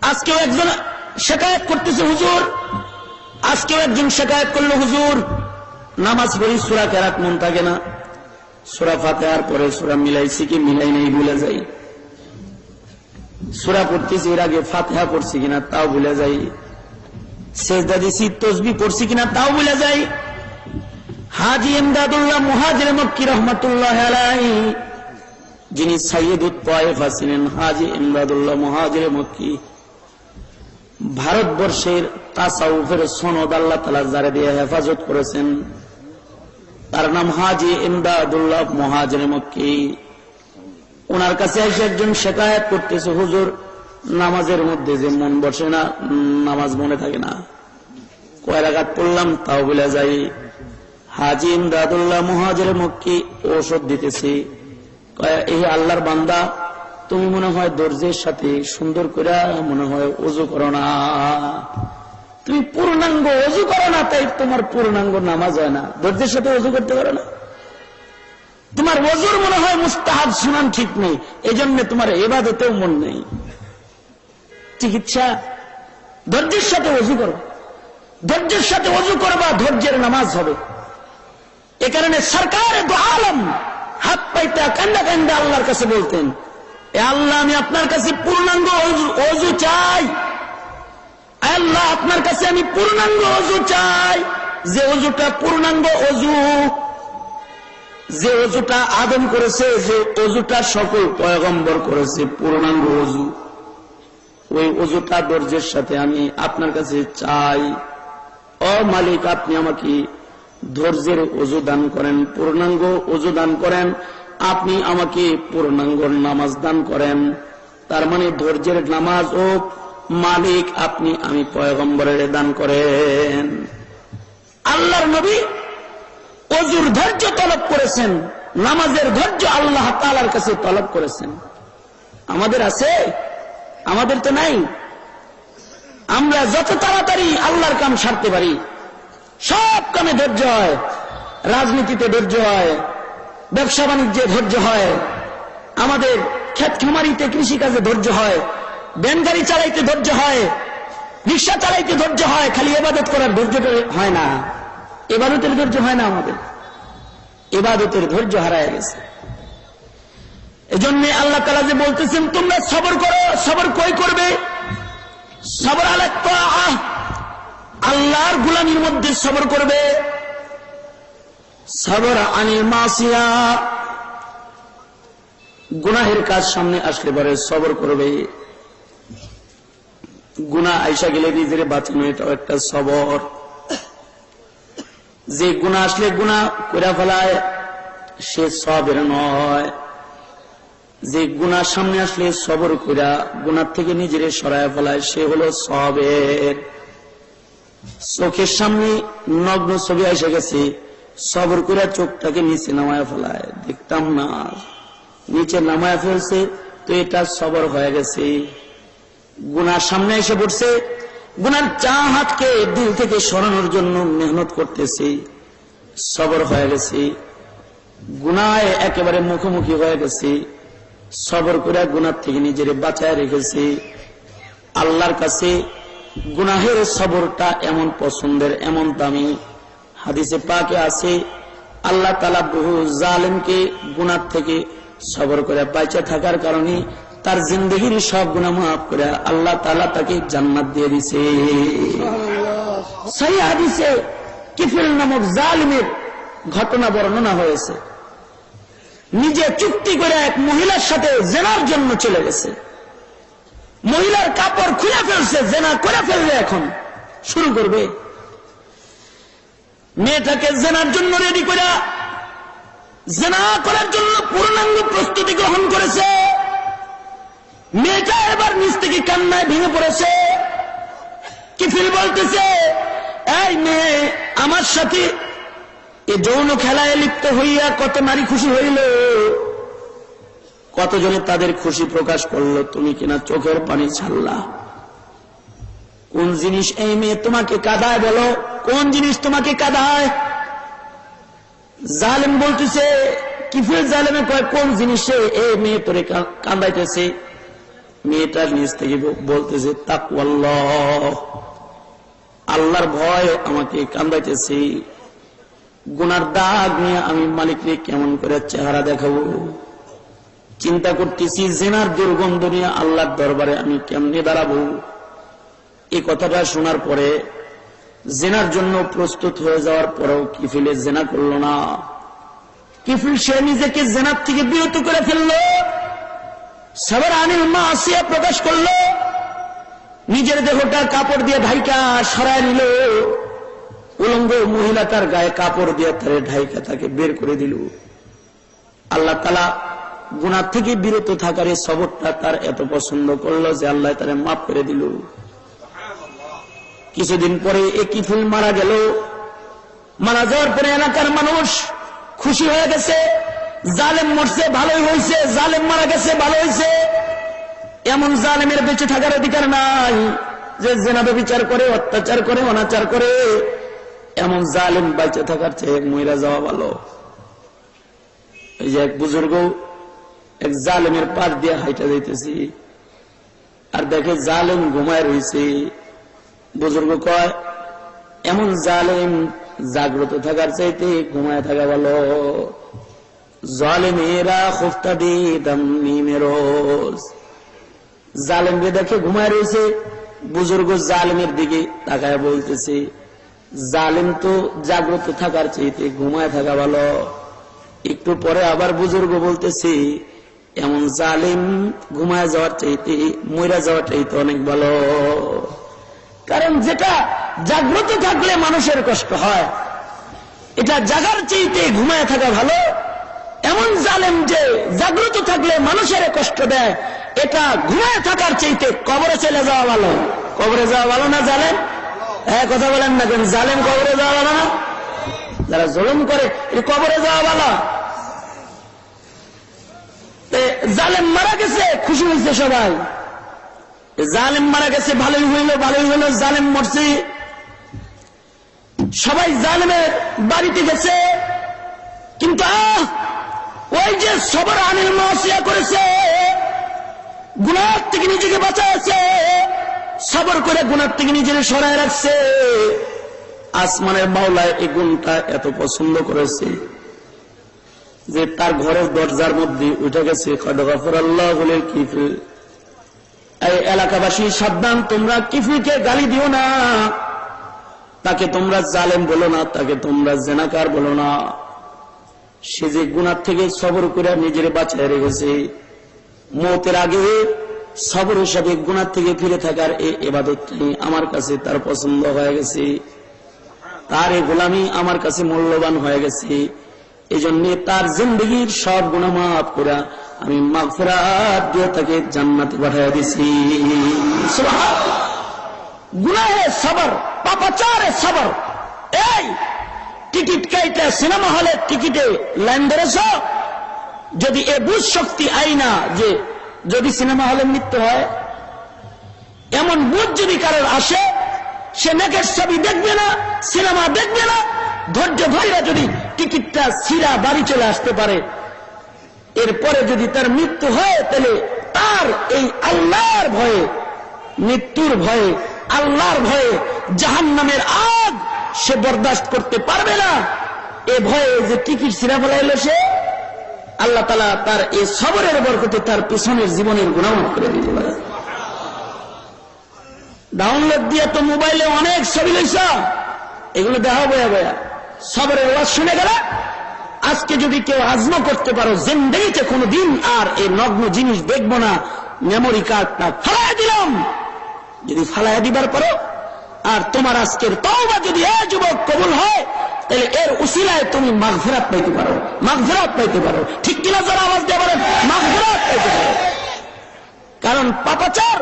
আজকেও একজন শিকায়ত করতেছে, হুজুর, আজকেও একজন শিকায়ত করলো, হুজুর নামাজ পড়ি সূরা কেরাত মন থাকে না, সূরা ফাতিহার পরে সূরা মিলাইছি কি মিলাই নাই ভুলে যাই। সূরা পড়তেছি, এর আগে ফাতিহা পড়ছি কিনা তাও ভুলে যাই, সেজদা দিছি, তাসবিহ পড়ছি কিনা তাও ভুলে যাই। হাজী ইমদাদুল্লাহ মুহাজির মক্কি রহমাতুল্লাহ আলাইহি, যিনি সাইয়্যিদুত তায়েফা ছিলেন, হাজী ইমদাদুল্লাহ মুহাজির মক্কি, ভারতবর্ষের তাসাউফের সনদ আল্লাহ তাআলা যারে দিয়ে হেফাজত করেছেন, তার নাম হাজী ইমদাদুল্লাহ মুহাজির মক্কি। ওনার কাছে এসে একজন শিকায়াত করতেছে, হুজুর নামাজের মধ্যে যে মন বসে না, নামাজ মনে থাকে না, কয় রাকাত পড়লাম তাও ভুলে যাই। হাজী ইমদাদুল্লাহ মুহাজির মক্কি ঔষধ দিতেছি, কয় এই আল্লাহর বান্দা, তুমি মনে হয় ধৈর্যের সাথে সুন্দর করে মনে হয় ওযু করো না, তুমি পূর্ণাঙ্গ ওযু করো না, তাই তোমার পূর্ণাঙ্গ নামাজ হয় না। ধৈর্যের সাথে ওযু করতে পারো না, তোমার ওযুর মনে হয় মুস্তাহাব সুনান ঠিক নেই, এই জন্য তোমার ইবাদতেও মন নেই। চিকিৎসা, ধৈর্যের সাথে ওযু করো, ধৈর্যের সাথে ওযু করবা, ধৈর্যের নামাজ হবে। এ কারণে সরকারে দো আলম হাত পাইতা কান্দা কান্দা আল্লাহর কাছে বলতেন, এ আল্লাহ, আমি আপনার কাছে পূর্ণাঙ্গ ওযু চাই, আল্লাহ আপনার কাছে আমি পূর্ণাঙ্গ ওযু চাই, যে ওযুটা পূর্ণাঙ্গ ওযু, যে ওযুটা আদম করেছে, যে ওযুটা সকল পয়গম্বর করেছে, পূর্ণাঙ্গ ওযু, ওই ওযুটা ধৈর্যের সাথে আমি আপনার কাছে চাই। ও মালিক, আপনি আমাকে ধৈর্যের ওযু দান করেন, পূর্ণাঙ্গ ওযু দান করেন, আপনি আমাকে পূর্ণাঙ্গ নামাজ দান করেন। তার মানে ধৈর্যের নামাজ ও মালিক আপনি, আমি পয়গম্বরের দান করেন। আল্লাহর নবী ওযুর ধৈর্য তলব করেছেন, নামাজের ধৈর্য আল্লাহ তাআলার কাছে তলব করেছেন। আমাদের আছে? আমাদের তো নাই। আমরা যত তাড়াতাড়ি আল্লাহর কাম সারতে পারি, সব কামে ধৈর্য হয়, রাজনীতিতে ধৈর্য হয়, ব্যবসা বাণিজ্যে ধৈর্য হয়, আমাদের ক্ষেত খামারিতে কৃষিকাজে ধৈর্য হয়, ভ্যান গাড়ি চালাইতে ধৈর্য হয়, রিক্সা চালাইতে ধৈর্য হয়, খালি ইবাদত করার ধৈর্য হয় না, ইবাদতের ধৈর্য হয় না। আমাদের ইবাদতের ধৈর্য হারায় গেছে। এজন্য আল্লাহ তাআলা যে বলতেছেন তোমরা সবর করো, সবর কই করবে? সবর আলা তাআহ, আল্লাহর গোলামির মধ্যে সবর করবে। সবর আনিল মাসিয়া, গুনাহের কাজ সামনে আসলে পরে সবর করবে। গুনাহ আইসা গেলে নিজের বাঁচানো, এটাও একটা সবর। যে গুনাহ আসলে গুনাহ করে ফেলায়, সে সবের নয়। যে গুনাহ সামনে আসলে সবর কইরা গুনাহ থেকে নিজের সরায় ফেলায়, সে হলো সবের। চোখের সামনে নগ্ন ছবি এসে গেছে, সবর করে চোখটাকে নিচে নামায় ফেলায়, দেখতাম না, নিচে নামায় ফেলছে, তো এটা সবর হয়ে গেছে। গুনার সামনে এসে পড়ছে, গুনার চাহাতকে দিল থেকে সরানোর জন্য মেহনত করতেছে, সবর হয়ে গেছে। গুনায় একেবারে মুখোমুখি হয়ে গেছে, সবর করে গুনার থেকে নিজের বাঁচায় রেখেছে। আল্লাহর কাছে গুনাহের সবরটা এমন পছন্দের, এমন দামি। হাদিসে পাকে আছে, আল্লাহ তাআলা বহু জালেমকে গুনাহ থেকে সবর করে বাঁচা থাকার কারণে তার জিন্দেগির সব গুনাহ মাফ করে আল্লাহ তাআলা তাকে জান্নাত দিয়ে দিয়েছে। সহিহ হাদিসে কিফিল নামক জালিমের ঘটনা বর্ণনা হয়েছে। নিজে চুক্তি করে এক মহিলার সাথে জেনার জন্য চলে গেছে, মহিলার কাপড় খুলে ফেলছে, জেনা করে ফেলবে, এখন শুরু করবে। মেয়েটাকে জেনার জন্য রেডি করে, জেনা করার জন্য পূর্ণাঙ্গ প্রস্তুতি গ্রহণ করেছে। মেয়েটা এবার নিজ থেকে কান্নায় ভেঙে পড়েছে। কিফিল বলতেছে, এই মেয়ে, আমার সাথে এই যৌন খেলায় লিপ্ত হইয়া কত নারী খুশি হইল, কতজনে তাদের খুশি প্রকাশ করলো, তুমি কিনা চোখের পানি ছাড়লা। কোন জিনিস এই মেয়ে তোমাকে কাঁদায়? বলো, কোন জিনিস তোমাকে কাঁদায়? জালেম বলতেছে, কিফিল জালেমে কয়, কোন জিনিসে এই মেয়ে তোরে কাঁদাইতেছে? মেয়েটার নিজ থেকে বলতেছে, তাকওয়াল্লাহ, আল্লাহর ভয় আমাকে কাঁদাইতেছে। গুনার দাগ নিয়ে আমি মালিককে কেমন করে চেহারা দেখাবো? চিন্তা করতেছি জেনার দুর্গন্ধ নিয়ে আল্লাহর দরবারে আমি কেমনে দাঁড়াবো। এই কথাটা শোনার পরে জেনার জন্য প্রস্তুত হয়ে যাওয়ার পরেও কিফিলে জেনা করল না। কিফিল সে নিজেকে জেনার থেকে বিরত করে ফেলল, সবার আনিল মাসিয়া প্রকাশ করল, নিজের দেহটা কাপড় দিয়ে ঢাইকা সরায় নিল। উলঙ্গ মহিলা তার গায়ে কাপড় দিয়ে তারে ঢাইকা তাকে বের করে দিল। আল্লাহ তাআলা গুনাহ থেকে বিরত থাকার এই সবরটা তার এত পছন্দ করলো যে আল্লাহ তারে মাফ করে দিল। কিছুদিন পরে এই কিফিল মারা গেল। মারা যাওয়ার পরে এলাকার মানুষ খুশি হয়ে গেছে, জালেম মরছে ভালোই হয়েছে, জালেম মারা গেছে ভালো হয়েছে। এমন জালেমের বেঁচে থাকার অধিকার নাই যে জেনা ব্যভিচার করে, অত্যাচার করে, অনাচার করে। এমন জালেম বেঁচে থাকার চেয়ে মইরা যাওয়া ভালো। এই যে এক বুজুর্গ এক জালেমের পাশ দিয়ে হাইটা যাইতেছি, আর দেখে জালেম ঘুমায় রয়েছে। বুজুর্গ কয়, এমন জালেম জাগ্রত থাকার চাইতে ঘুমায় থাকা ভালো। জালেমেরা খুফতা দি দামি মেরোজ। জালেমকে দেখে ঘুমায় রয়েছে। বুজুর্গ জালেমের দিকে তাকায় বলতেছে, জালেম তো জাগ্রত থাকার চাইতে ঘুমায় থাকা ভালো। একটু পরে আবার বুজুর্গ বলতেছে, এমন জালেম ঘুমায় যাওয়ার চাইতে মইরা যাওয়ার চাইতে অনেক ভালো। কারণ যেটা জাগ্রত থাকলে মানুষের কষ্ট হয়, এটা জাগার চাইতে ঘুমায় থাকা ভালো। এমন জালেম যে জাগ্রত থাকলে মানুষের কষ্ট দেয়, এটা ঘুমায় থাকার চাইতে কবরে চলে যাওয়া ভালো। কবরে যাওয়া ভালো না জালেম? হ্যাঁ, কথা বলেন না কেন? জালেম কবরে যাওয়া ভালো না? যারা জুলুম করে কবরে যাওয়া ভালো। জালেম মারা গেছে, খুশি হয়েছে সবাই। জালেম মারা গেছে, ভালোই হইল, ভালোই হইল। জালেম মরছে, সবাই জালেমের বাড়িতে গেছে। কিন্তু ওই যে সবার আনিল মাসিয়া করেছে, গুনাহ থেকে নিজেকে বাঁচাচ্ছে, সবর করে গুনাহ থেকে নিজেকে সরায় রাখছে, আসমানের মাওলা এই গুণটা এত পছন্দ করেছে যে তার ঘরের দরজার মধ্যে উঠে গেছে, কদ গফরাল্লাহু লিল কিফিল। এই এলাকাবাসী সাবধান, তোমরা কিফিলকে গালি দিও না, তাকে তোমরা জালেম বলো না, তাকে তোমরা জেনাকার বলো না। সে যে গুনাহ থেকে সবর করে নিজের বাঁচায় রেখেছে, মওতের আগে সবর হিসাবে গুনাহ থেকে ফিরে থাকার এই ইবাদতটি আমার কাছে তার পছন্দ হয়ে গেছে, তার এই গোলামি আমার কাছে মূল্যবান হয়ে গেছে। এই জন্য তার জিন্দগির সব গুনাহ মাফ করে আমি মাগফিরাত দিয়ে তাকে জান্নাতে পাঠিয়ে দিছি। সুবহানাল্লাহ। গুনাহে সবর, পাপাচারে সবর। এই টিকিট কাইটা সিনেমা হলে টিকিটে লাইন ধরেছ, যদি এ বুঝ শক্তি আইনা যে যদি সিনেমা হলে মৃত্যু হয়, এমন বুঝ যদি কারোর আসে, সে নেকের ছবি দেখবে না, সিনেমা দেখবে না, ধৈর্য ধৈর্য যদি টিকিটটা ছিঁড়া বাড়ি চলে আসতে পারে, এরপরে যদি তার মৃত্যু হয়, তাহলে তার এই আল্লাহর ভয়ে, মৃত্যুর ভয়ে, আল্লাহর ভয়ে জাহান্নামের আগ সে বরদাস্ত করতে পারবে না। এ ভয়ে যে টিকিট ছিঁড়া ফেলাইল সে, আল্লাহ তাআলা তার এই সবরের বরকতে তার পিছনের জীবনের গুনাহ মাফ করে দিতে পারে। ডাউনলোড দিয়ে তো মোবাইলে অনেক ছবি লইছ, এগুলো দেখা বয়া বয়া সবরের ওয়াজ শুনে গেল। আজকে যদি কেউ আজম করতে পারো জিন্দেগিতে কোনদিন আর এই নগ্ন জিনিস দেখবো না, মেমোরি কার্ডটা ফালাইয়া দিলাম, যদি ফালাইয়া দিবার পারো, আর তোমার আজকের তওবা যদি এ যুবক কবুল হয়, তাহলে এর উসিলায় তুমি মাগফিরাত পাইতে পারো, মাগফিরাত পাইতে পারো। ঠিক কিনা? যারা আওয়াজ দিয়ে বলেন মাগফিরাত পাইতে পারো। কারণ পাপাচার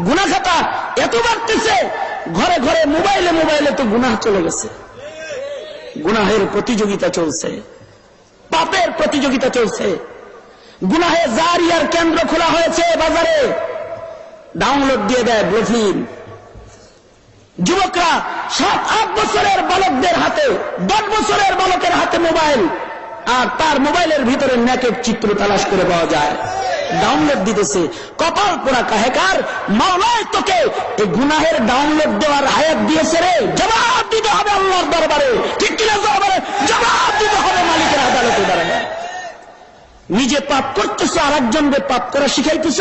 গুনাহ খাতা এত বাড়তেছে, ঘরে ঘরে মোবাইলে মোবাইলে তো গুনাহ চলে গেছে। গুনাহের প্রতিযোগিতা চলছে, পাপের প্রতিযোগিতা চলছে। গুনাহে জারিয়ার কেন্দ্র খোলা হয়েছে বাজারে, ডাউনলোড দিয়ে দেয় ব্লুফিল্ম। যুবকরা 7-8 বছরের বালকদের হাতে, 10 বছরের বালকের হাতে মোবাইল, আর তার মোবাইলের ভিতরে নেকের চিত্র তালাশ করে পাওয়া যায়, ডাউনলোড দিতেছে। কপাল পোড়া কাহেকার, মাওলায় তোকে এই গুনাহের ডাউনলোড দেওয়ার আয়াত দিয়েছে রে, জবাব দিতে হবে আল্লাহর দরবারে। ঠিক কিনা? জবাব দিতে হবে মালিকের আদালতে দাঁড়ায়। নিজে পাপ করতেছ, আর একজনকে পাপ করা শিখাইতেছ।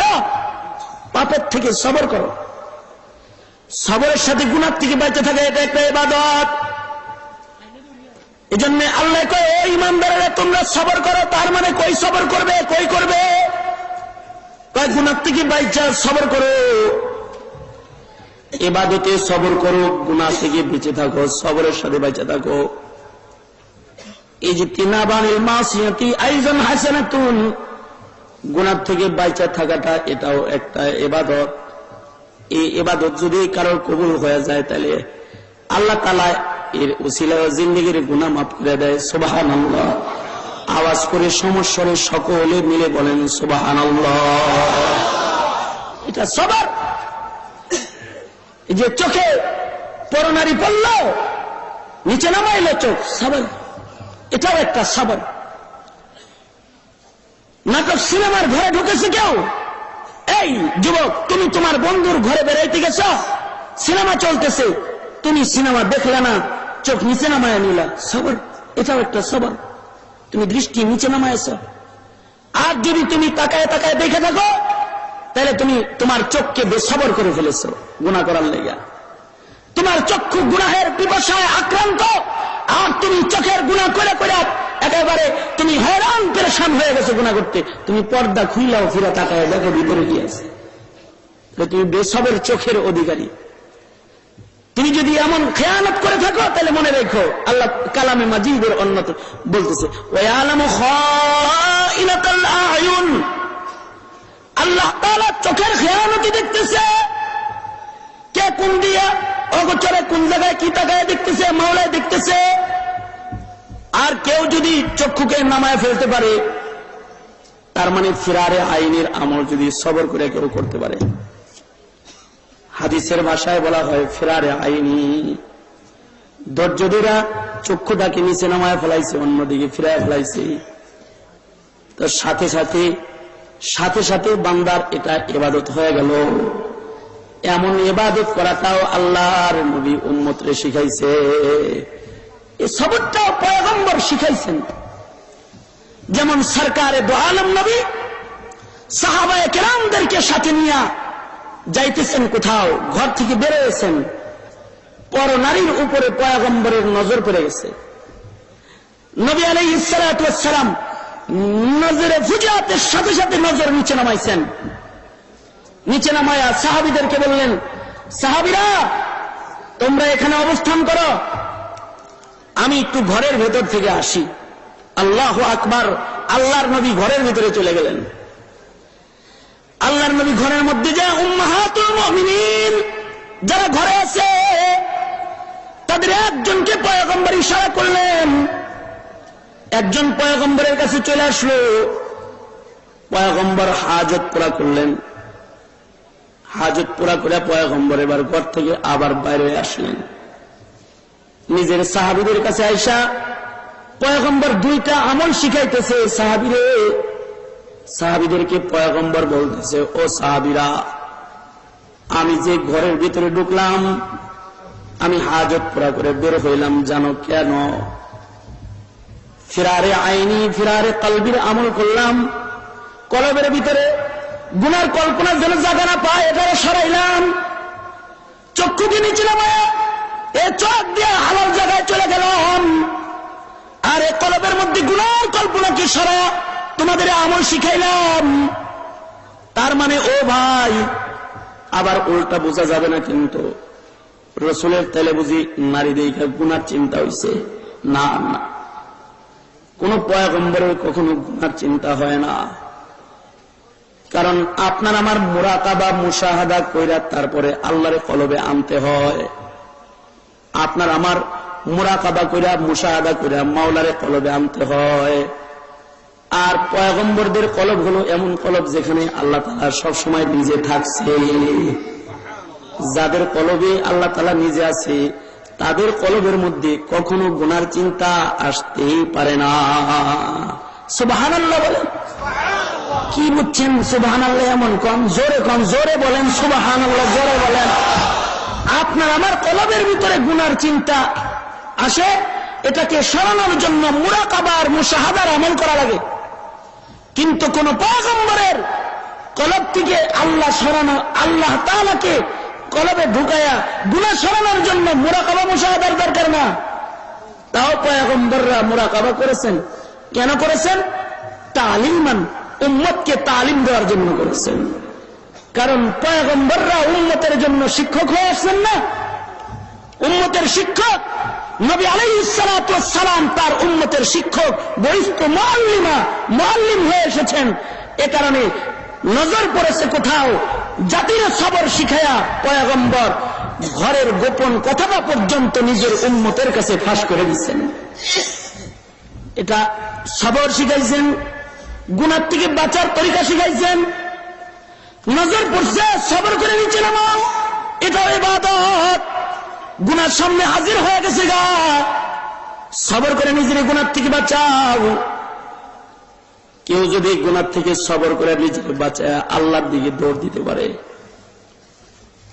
পাপের থেকে সবর করো। সবরের সাথে গুনাহ থেকে বেঁচে থাকে, এটা একটা ইবাদত। এজন্য আল্লাহ কয়, ও ঈমানদারেরা তোমরা সবর করো। তার মানে কই সবর করবে, কই করবে? কয় গুনাহ থেকে বেঁচে সবর করো। ইবাদতে সবর করো, গুনাহ থেকে বেঁচে থাকো, সবরের সাথে বেঁচে থাকো। ইজতিনাবানিল মাসিয়াতি আইজান হাসানাতুন, গুনাহ থেকে বেঁচে থাকাটা এটাও একটা ইবাদত। এই ইবাদত যদি কারোর কবুল হয়ে যায়, তাহলে আল্লাহ তাআলা এর উসিলায় জিন্দেগির গুনাহ মাফ করে দেয়। সুবহানাল্লাহ। আওয়াজ করে সমস্যারে সকলে মিলে বলেন সুবহানাল্লাহ। এটা সবর। এই যে চোখে পরনারী পড়ল, নিচে নামাইল চোখ, সবর। এটাও একটা সবর। নাটক সিনেমার ঘরে ঢুকেছে কেউ, এই যুবক তুমি তোমার বন্ধুর ঘরে বেড়াইতে গেছ, সিনেমা চলতেছে, তুমি সিনেমা দেখলে না, চোখ নিচে নামায় নিলা, সবর। এটাও একটা সবর। তুমি দৃষ্টি নিচে নামায়ছ। আর যদি তুমি তাকায় তাকায় দেখে থাকো, তাহলে তুমি তোমার চোখকে বেসবর করে ফেলেছ গুনাহ করার লেগা। তোমার চক্ষু গুনাহের পিপাসায় আক্রান্ত, আর তুমি চোখের গুনাহ করে করে একেবারে তুমি হয়রান পেরেশান হয়ে গেছো গুনাহ করতে। তুমি পর্দা খুইলাও ফিরে তাকায় দেখো ভিতরে কি আছে। তুমি বেসবর চোখের অধিকারী। তুমি যদি এমন খেয়ানত করে থাকো, তাহলে মনে রেখো আল্লাহ কালামে মাজিদের অন্যতম বলতেছে, ওয়ায়ালামু খাইনাতাল আয়ুন, আল্লাহ তাআলা চোখের খেয়ানতি দেখতেছে। কে কোন দিয়া অগোচরে কোন জায়গায় কি তাকায় দেখতেছে, মাওলায় দেখতেছে। আর কেউ যদি চক্ষুকে নামায় ফেলতে পারে, তার মানে ফিরারে আইনের আমল যদি সবর করে কেউ করতে পারে, হাদিসের ভাষায় বলা হয় ফিরারে আইনি। ধৈর্যদীরা চক্ষুটাকে নিচে নামায় ফেলাইছে, অন্যদিকে ফিরায় ফেলাইছে। তো সাথে সাথে সাথে বান্দার এটা ইবাদত হয়ে গেল। এমন ইবাদত করাটাও আল্লাহর নবী উম্মতরে শিখাইছে। এই সবরটাও পয়গম্বর শিখাইছেন। যেমন সরকারে দো আলম নবী সাহাবায়ে কেরামদেরকে সাথে নিয়ে যাইতেছেন, কোথাও ঘর থেকে বেরোয়েছেন, পর নারীর উপরে পয়গম্বরের নজর পড়ে গেছে। নবী আলাইহিস সালাতু ওয়াস সালাম নজরে ফুজাতের সাথে সাথে নজর নিচে নামাইছেন। নিচে নামায়া সাহাবীদেরকে বললেন, সাহাবীরা তোমরা এখানে অবস্থান করো, আমি একটু ঘরের ভেতর থেকে আসি। আল্লাহু আকবার। আল্লাহর নবী ঘরের ভিতরে চলে গেলেন। আল্লাহর নবী ঘরের মধ্যে যায়, উম্মাহাতুল মুমিনিন যারা ঘরে আছে তাদের একজনকে পয়গম্বর ইশারা করলেন। একজন পয়গম্বরের কাছে চলে আসলো। পয়গম্বর হাজত পুরা করলেন। হাজত পুরা করে পয়গম্বর এবার ঘর থেকে আবার বাইরে আসলেন। নিজের সাহাবীদের কাছে আইসা পয়গম্বর দুইটা আমল শিখাইতেছে সাহাবীদেরকে। পয়গম্বর বলতেছে, ও সাহাবীরা, আমি যে ঘরের ভিতরে ঢুকলাম, আমি হাজত পুরা করে বের হইলাম, জানো কেন? ফিরারে আইনি, ফিরারে কলবির আমল করলাম। কলবের ভিতরে গুনার কল্পনা যেন জায়গা না পায়, এটা সরাইলাম। চক্ষুকে নিচে নামায় এ চোখ দিয়ে হালাল জায়গায় চলে গেলাম। আর এ কলবের মধ্যে গুনার কল্পনা কি সরা তোমাদের আমল শিখাইলাম। তার মানে ও ভাই, আবার উল্টা বোঝা যাবে না কিন্তু রসুলের তেলে বুঝি নারী দেখে গুনার চিন্তা হইছে? না না, কোন পয়গম্বরের কখনো গুনার চিন্তা হয় না। কারণ আপনার আমার মুরাকাবা মুশাহাদা কইরা তারপরে আল্লাহর কলবে আনতে হয়। আপনার আমার মুরাকাবা কইরা মুশাহাদা কইরা মাওলারে কলবে আনতে হয়। আর পয়গম্বরদের কলব হলো এমন কলব যেখানে আল্লাহ তাআলা সবসময় নিজে থাকছে। যাদের কলবে আল্লাহ তাআলা নিজে আছে, তাদের কলবের মধ্যে কখনো গুনার চিন্তা আসতেই পারে না। সুবহানাল্লাহ বলেন। কি বুঝছেন সুবহানাল্লাহ? এমন কম জোরে বলেন সুবহানাল্লাহ, জোরে বলেন। আপনার আমার কলবের ভিতরে গুনার চিন্তা আসে, এটাকে সরানোর জন্য মুরাকাবার মুশাহাদার আমল করা লাগে। কিন্তু কোন পয়গম্বরের কলব থেকে আল্লাহ সরানো, আল্লাহ তাআলাকে কলবে ঢুকায়া গুনাহ সরানোর জন্য মুরাকাবা মুশাহাদার দরকার না। তাও পয়গম্বররা মুরাকাবা করেছেন। কেন করেছেন? তালিমান, উম্মতকে তালিম দেওয়ার জন্য করেছেন। কারণ পয়গম্বররা উম্মতের জন্য শিক্ষক হয়ে আসছেন না। উম্মতের শিক্ষক নবী আলাইহিস সালাতু ওয়াস সালাম তার উম্মতের শিক্ষক, বরিষ্ঠ মুআল্লিম হয়ে এসেছেন। এ কারণে নজর পড়েছে কোথাও জাতির সবর শিখায়া পয়গম্বর ঘরের গোপন কথাটা পর্যন্ত নিজের উম্মতের কাছে ফাঁস করে দিচ্ছেন। এটা সবর শিখাইছেন, গুনাহ থেকে বাঁচার তরিকা শিখাইছেন। নজর পড়ছে সবর করে নিচে নামাও, এটা ইবাদত। গুনার সামনে হাজির হয়ে গেছে গা, সবর করে নিজের গুনার থেকে বাঁচাও। কেউ যদি গুনার থেকে সবর করে নিজেকে বাঁচায় আল্লাহর দিকে দৌড় দিতে পারে,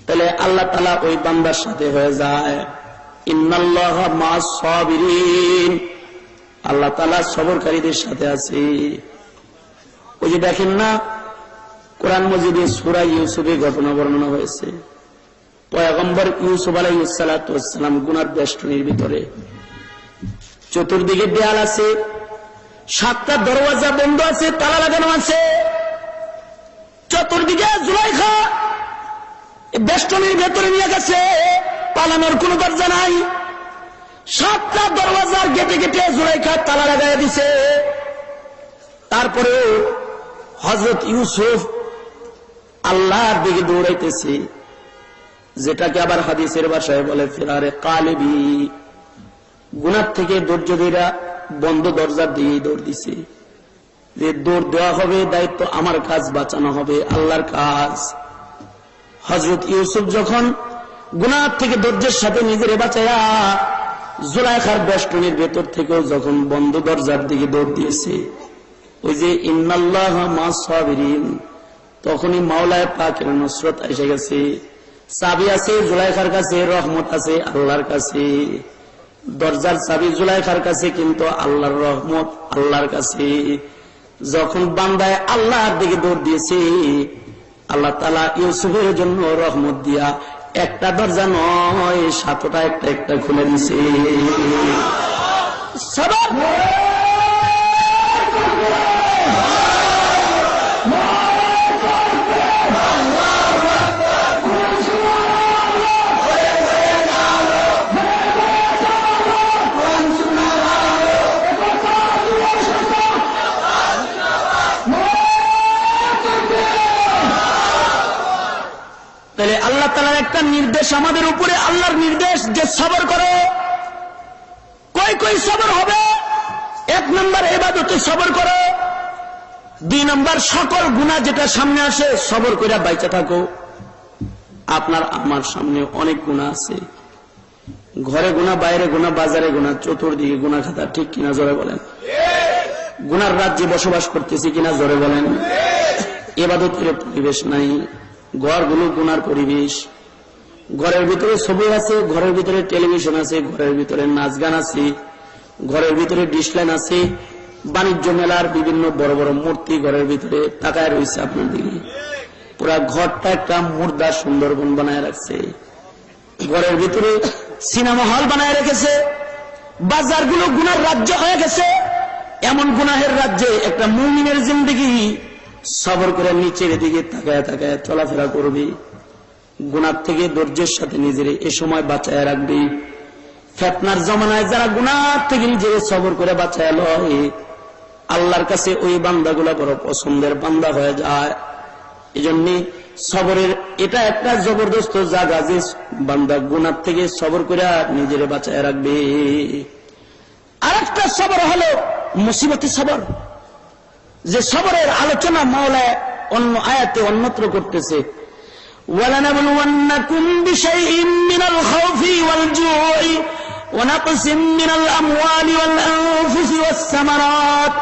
তাহলে আল্লাহ তাআলা ওই বান্দার সাথে হয়ে যায়। ইন্নাল্লাহা মা'আস সাবিরিন, আল্লাহ তাআলা সবরকারীদের সাথে আছে। ওই যে দেখেন না, কোরআন মজিদে সূরা ইউসুফে ঘটনা বর্ণনা হয়েছে। পয়গম্বর ইউসুফ আলাইহিস সালাতু ওয়াস সালাম গুনার বেষ্টনীর ভিতরে, চতুর্দিকে দেয়াল আছে, 7টা দরওয়াজা বন্ধ আছে, তালা লাগানো আছে। চতুর্দিকে জুলাইখা বেষ্টনীর ভেতরে নিয়ে গেছে, পালানোর কোন দরজা নাই। 7টা দরওয়াজার গেটে গেটে জুলাইখা তালা লাগাই দিছে। তারপরে হযরত ইউসুফ আল্লাহর দিকে দৌড়াইতেছে, যেটাকে আবার হাদিসের ভাষায় বলে ফিরারে কালিবি। গুনাহ থেকে ধৈর্য ধরে বন্ধ দরজার দিকে দৌড় দিছে, যে দৌড় দেওয়া হবে, দায়িত্ব আমার, কাজ বাঁচানো হবে আল্লাহর কাজ। হযরত ইউসুফ যখন গুনাহ থেকে ধৈর্যের সাথে নিজের বাঁচায়া জুলাইখার বেষ্টনীর ভেতর থেকেও যখন বন্ধ দরজার দিকে দৌড় দিয়েছে, ওই যে ইন্নাল্লাহা মা'আস সাবিরিন, তখনই মাওলায়ে পাকের নসরত এসে গেছে। চাবি আছে জুলাইখার কাছে, রহমত আছে আল্লাহর কাছে। দরজার চাবি জুলাইখার কাছে, কিন্তু আল্লাহর রহমত আল্লাহর কাছে। যখন বান্দায় আল্লাহর দিকে দৌড় দিয়েছে, আল্লাহ তাআলা ইউসুফের জন্য রহমত দিয়া একটা দরজা নয় 7টা একটা একটা খুলে দিছে। সবর। তাহলে আল্লাহ তাআলার একটা নির্দেশ আমাদের উপরে, আল্লাহর নির্দেশ যে সবর করো। কই কই সবর হবে? 1 নম্বর ইবাদতে সবর করো। 2 নম্বর সকল গুনাহ যেটা সামনে আসে সবর করে বাইচা থাকো। আপনার আমার সামনে অনেক গুনাহ আছে, ঘরে গুনাহ, বাইরে গুনাহ, বাজারে গুনাহ, চতুর্দিকে গুনাহ খাতা, ঠিক কিনা জোরে বলেন? গুনার রাজ্যে বসবাস করতেছি কিনা জোরে বলেন? ইবাদতের পরিবেশ নাই, ঘরগুলো গুনার পরিবেশ। ঘরের ভিতরে ছবি আছে, ঘরের ভিতরে টেলিভিশন আছে, ঘরের ভিতরে নাচ গান আছে, ঘরের ভিতরে ডিসলাইন আছে, বাণিজ্য মেলার বিভিন্ন বড় বড় মূর্তি ঘরের ভিতরে তাকায় রয়েছে আপনার দিকে। পুরা ঘরটা একটা মুর্দা সুন্দরবন বানায় রাখছে। ঘরের ভিতরে সিনেমা হল বানায় রেখেছে। বাজারগুলো গুনার রাজ্য হয়ে গেছে। এমন গুনাহের রাজ্যে একটা মুমিনের জিন্দেগি সবর করে নিচের দিকে তাকায় তাকায় চলাফেরা করবি। গুনাহ থেকে ধৈর্যের সাথে নিজের এ সময় বাঁচায় রাখবি। ফিতনার জমানায় যারা গুনাহ থেকে নিজের সবর করে বাঁচায় লয়, আল্লাহর কাছে ওই বান্দাগুলা বড় পছন্দের বান্দা হয়ে যায়। এজন্য সবরের এটা একটা জবরদস্ত জায়গা, যে বান্দা গুনাহ থেকে সবর করে নিজের বাঁচায় রাখবে। আরেকটা সবর হলো মুসিবতি সবর, যে সবরের আলোচনা মাওলা অন্য আয়াতে অন্যত্র করতেছে। ওয়ালানাবলুওয়ান্নাকুম বিশাইইন মিনাল খাউফি ওয়াল জুই ওয়া নাকসিম মিনাল আমওয়ালি ওয়াল আনফুসি ওয়াস সামারাত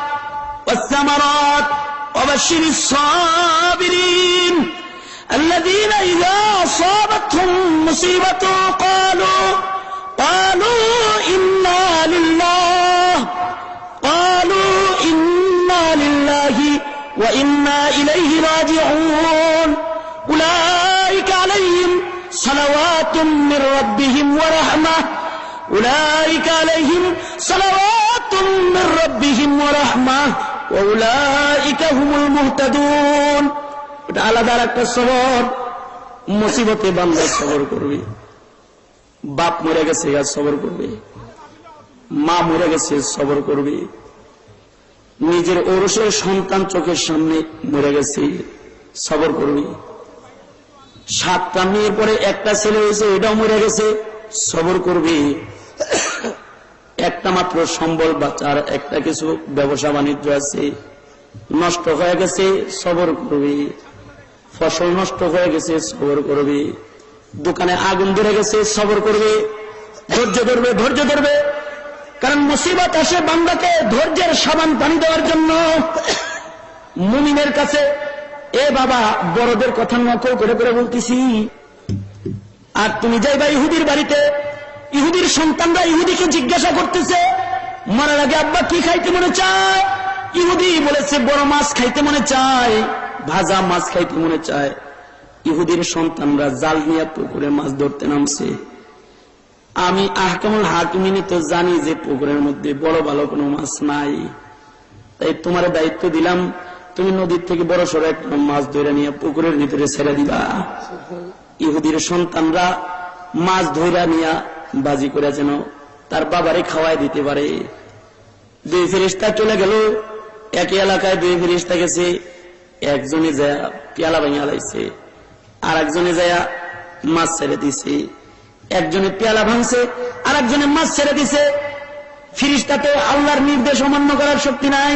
ওয়া বাশশিরিস সাবিরিন আল্লাযীনা ইযা আসাবাতহুম মুসিবাতুন ক্বালু ইন্না লিল্লাহি وإنا إليه راجعون أولئك عليهم صلوات من ربهم ورحمة أولئك عليهم صلوات من ربهم ورحمة وأولئك هم المهتدون এটা আলাদা একটা সবর মুসিবতে বান্দা সবর করবে বাপ মরে গেছে সবর করবে মা মরে গেছে সবর করবে নিজের ঔরসের সন্তান চোখের সামনে মরে গেছে সবর করবে 7টা মেয়ের পরে একটা ছেলে হয়েছে এটাও মরে গেছে সবর করবে একটা মাত্র সম্বল বাচ্চার একটা কিছু ব্যবসা বাণিজ্য আছে নষ্ট হয়ে গেছে সবর করবে ফসল নষ্ট হয়ে গেছে সবর করবে দোকানে আগুন ধরে গেছে সবর করবে ধৈর্য ধরবে কারণ মুসিবত আসে বান্দাকে ধৈর্যের সাবান পানি দেওয়ার জন্য মুমিনের কাছে এ বাবা বড়দের কথা নকল করে করে বলতেছি আর তুমি যাইবা ইহুদির বাড়িতে ইহুদির সন্তানরা ইহুদিকে জিজ্ঞাসা করতেছে মরার আগে আব্বা কি খাইতে মনে চায় ইহুদি বলেছে বড় মাছ খাইতে মনে চায় ভাজা মাছ খাইতে মনে চায় ইহুদির সন্তানরা জাল নিয়ে পুকুরে মাছ ধরতে নামছে আমি আহকামুল হাকিমিনী তো জানি যে পুকুরের মধ্যে বড় ভালো কোনো মাছ নাই তাই তোমার দায়িত্ব দিলাম তুমি নদীর থেকে বড় সড়ো একটা মাছ ধরে নিয়ে পুকুরের ভিতরে ছেড়ে দিবা ইহুদির সন্তানরা মাছ ধরে নিয়ে বাজি করে যেন তার বাবারে খাওয়াই দিতে পারে 2 ফেরেশতা চলে গেল একই এলাকায় 2 ফেরেশতা গেছে একজনে যায় পেয়ালা ভাঙিয়া লাইছে আর একজনে যায় মাছ ছেড়ে দিছে একজনে পেয়ালা ভাঙছে আর একজনে মাছ ছেড়ে দিছে ফেরেশতা তো আল্লাহর নির্দেশ অমান্য করার শক্তি নাই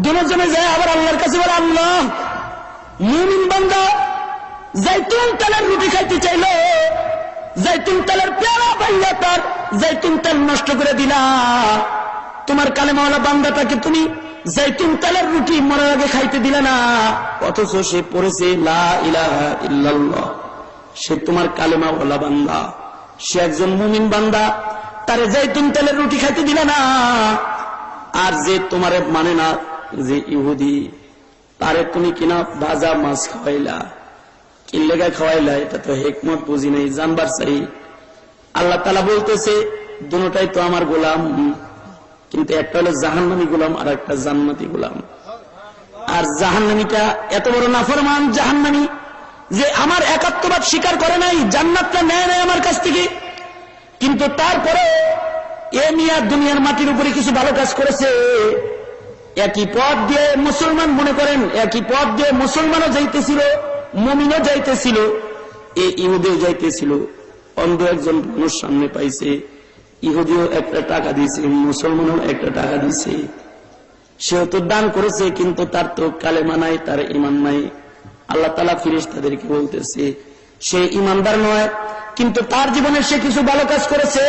দুজনে যায় আবার আল্লাহর কাছে বলে আল্লাহ মুমিন বান্দা জাইতুন তেলের রুটি খাইতে চাইল জাইতুন তেলের পেয়ালা ভাঙিয়া তার জাইতুন তেল নষ্ট করে দিলা তোমার কালেমাওয়ালা বান্দাটাকে তুমি জাইতুন তেলের রুটি মরার আগে খাইতে দিলে না অথচ সে পড়েছে লা ইলাহা ইল্লাল্লাহ সে তোমার কালেমাওয়ালা বান্দা সে একজন মুমিন বান্দা তারে জাইতুন তেলের রুটি খাইতে দিলে না আর যে তোমারে মানে না যে ইহুদি তারে তুমি কিনা ভাজা মাছ খাওয়াইলা কি লেগা খাওয়াইলা এটা তো হিকমত বুঝি নাই জানবার চাই আল্লাহ তাআলা বলতেছে দুটোটাই তো আমার গোলাম কিন্তু একটা হলো জাহান্নামী গোলাম আর একটা জান্নাতি গোলাম আর জাহান্নামীটা এত বড় নাফরমান জাহান্নামী যে আমার একাত্মবাদ স্বীকার করে নাই জান্নাতটা নেয় নাই আমার কাছ থেকে কিন্তু তারপরে এ মিয়া দুনিয়ার মাটির উপরে কিছু ভালো কাজ করেছে একই পথ দিয়ে মুসলমান মনে করেন একই পথ দিয়ে মুসলমানও যাইতেছিল মুমিনও যাইতেছিল এই ইহুদিও যাইতেছিল অন্ধ একজন মানুষ সামনে পাইছে ইহুদিও একটা টাকা দিয়েছে মুসলমানও একটা টাকা দিয়েছে সেও তো দান করেছে কিন্তু তার তো কালেমা নাই তার ঈমান নাই আল্লাহ তাআলা ফেরেশতাদেরকে বলতেছে সে ঈমানদার নয় কিন্তু তার জীবনে সে কিছু ভালো কাজ করেছে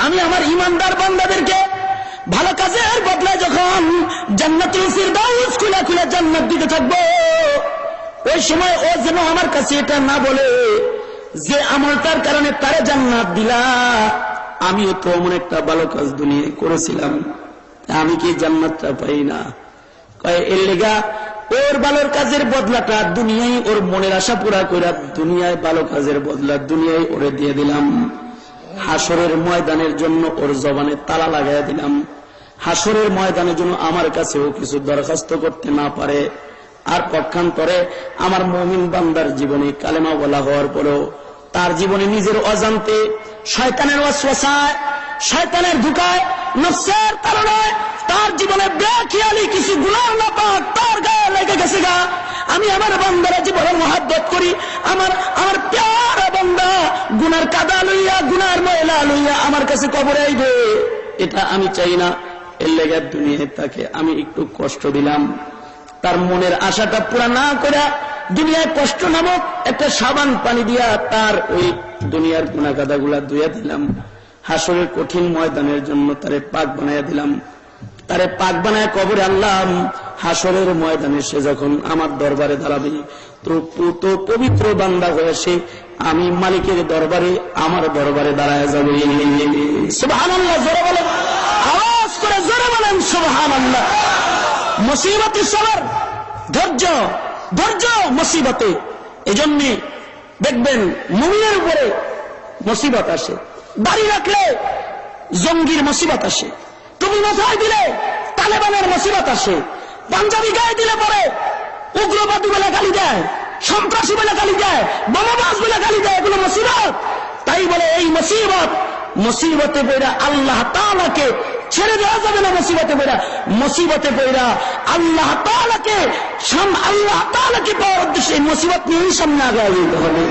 আমি আমার ঈমানদার বান্দাদেরকে ভালো কাজের বদলায় যখন জান্নাতুল ফিরদাউস খুলে খুলে জান্নাত দিতে থাকবো ওই সময় ও যেন আমার কাছে এটা না বলে যে আমলটার কারণে তারে জান্নাত দিলা আমিও তো এমন একটা ভালো কাজ দুনিয়ায় করেছিলাম আমি কি জান্নাতটা পাই না কয় এর লেগা ওর ভালো কাজের বদলাটা দুনিয়ায় ওর মনের আশা পুরা কইরা দুনিয়ায় ভালো কাজের বদলা দুনিয়ায় ওরে দিয়ে দিলাম হাসরের ময়দানের জন্য ওর জবানে তালা লাগাইয়া দিলাম হাসরের ময়দানের জন্য আমার কাছেও কিছু দরখাস্ত করতে না পারে আর পক্ষান্তরে আমার মুমিন বান্দার জীবনে কালেমা বলা হওয়ার পরেও তার জীবনে নিজের অজান্তে শয়তানের ওয়াসওয়াসায় শয়তানের ধোঁকায় নফসের তাড়নায় তার জীবনে বেখেয়ালি কিছু গুনাহ না পাক তার গায়ে লেগে গেছে গা আমি আমার বান্দারা জীবনের মহব্বত করি আমার প্যারা বান্দা গুনার কাদা লইয়া গুনার ময়লা লইয়া আমার কাছে কবরে আইবে এটা আমি চাই না এর লেগে দুনিয়ায় তাকে আমি একটু কষ্ট দিলাম তার মনের আশাটা পুরা না করে দুনিয়ায় কষ্ট নামক একটা সাবান পানি দিয়া তার ওই দুনিয়ার গুনাহ কাদাগুলা ধুইয়া দিলাম হাসরের কঠিন ময়দানের জন্য তারে পাক বানাইয়া দিলাম তারে পাক বানায় কবরে আনলাম হাসরের ময়দানে সে যখন আমার দরবারে দাঁড়াবে তো পবিত্র বান্দা হয়ে সে আমি মালিকের দরবারে আমার দরবারে দাঁড়ায় যাবে সুবহানাল্লাহ জোরে বলেন আওয়াজ করে জোরে বলেন সুবহানাল্লাহ মুসিবতে সবর, ধৈর্য, ধৈর্য মুসিবতে। এজন্য দেখবেন মুমিনের উপরে মুসিবত আসে, দাড়ি রাখলে জঙ্গির মুসিবত আসে, টুপি মাথায় দিলে তালেবানের মুসিবত আসে, পাঞ্জাবি গায়ে দিলে পরে উগ্রবাদী বলে গালি দেয়, সন্ত্রাসী বলে গালি দেয়, বোমাবাজ বলে গালি দেয়, এগুলো মুসিবত। তাই বলে এই মুসিবত, মুসিবতে পড়া আল্লাহ তাআলাকে ছেড়ে দেওয়া যাবে না। মুসিবতে পড়া আল্লাহ তাআলাকে পাওয়ার উদ্দেশ্যে মুসিবত নিয়েই সামনে আগায় যেতে হবে।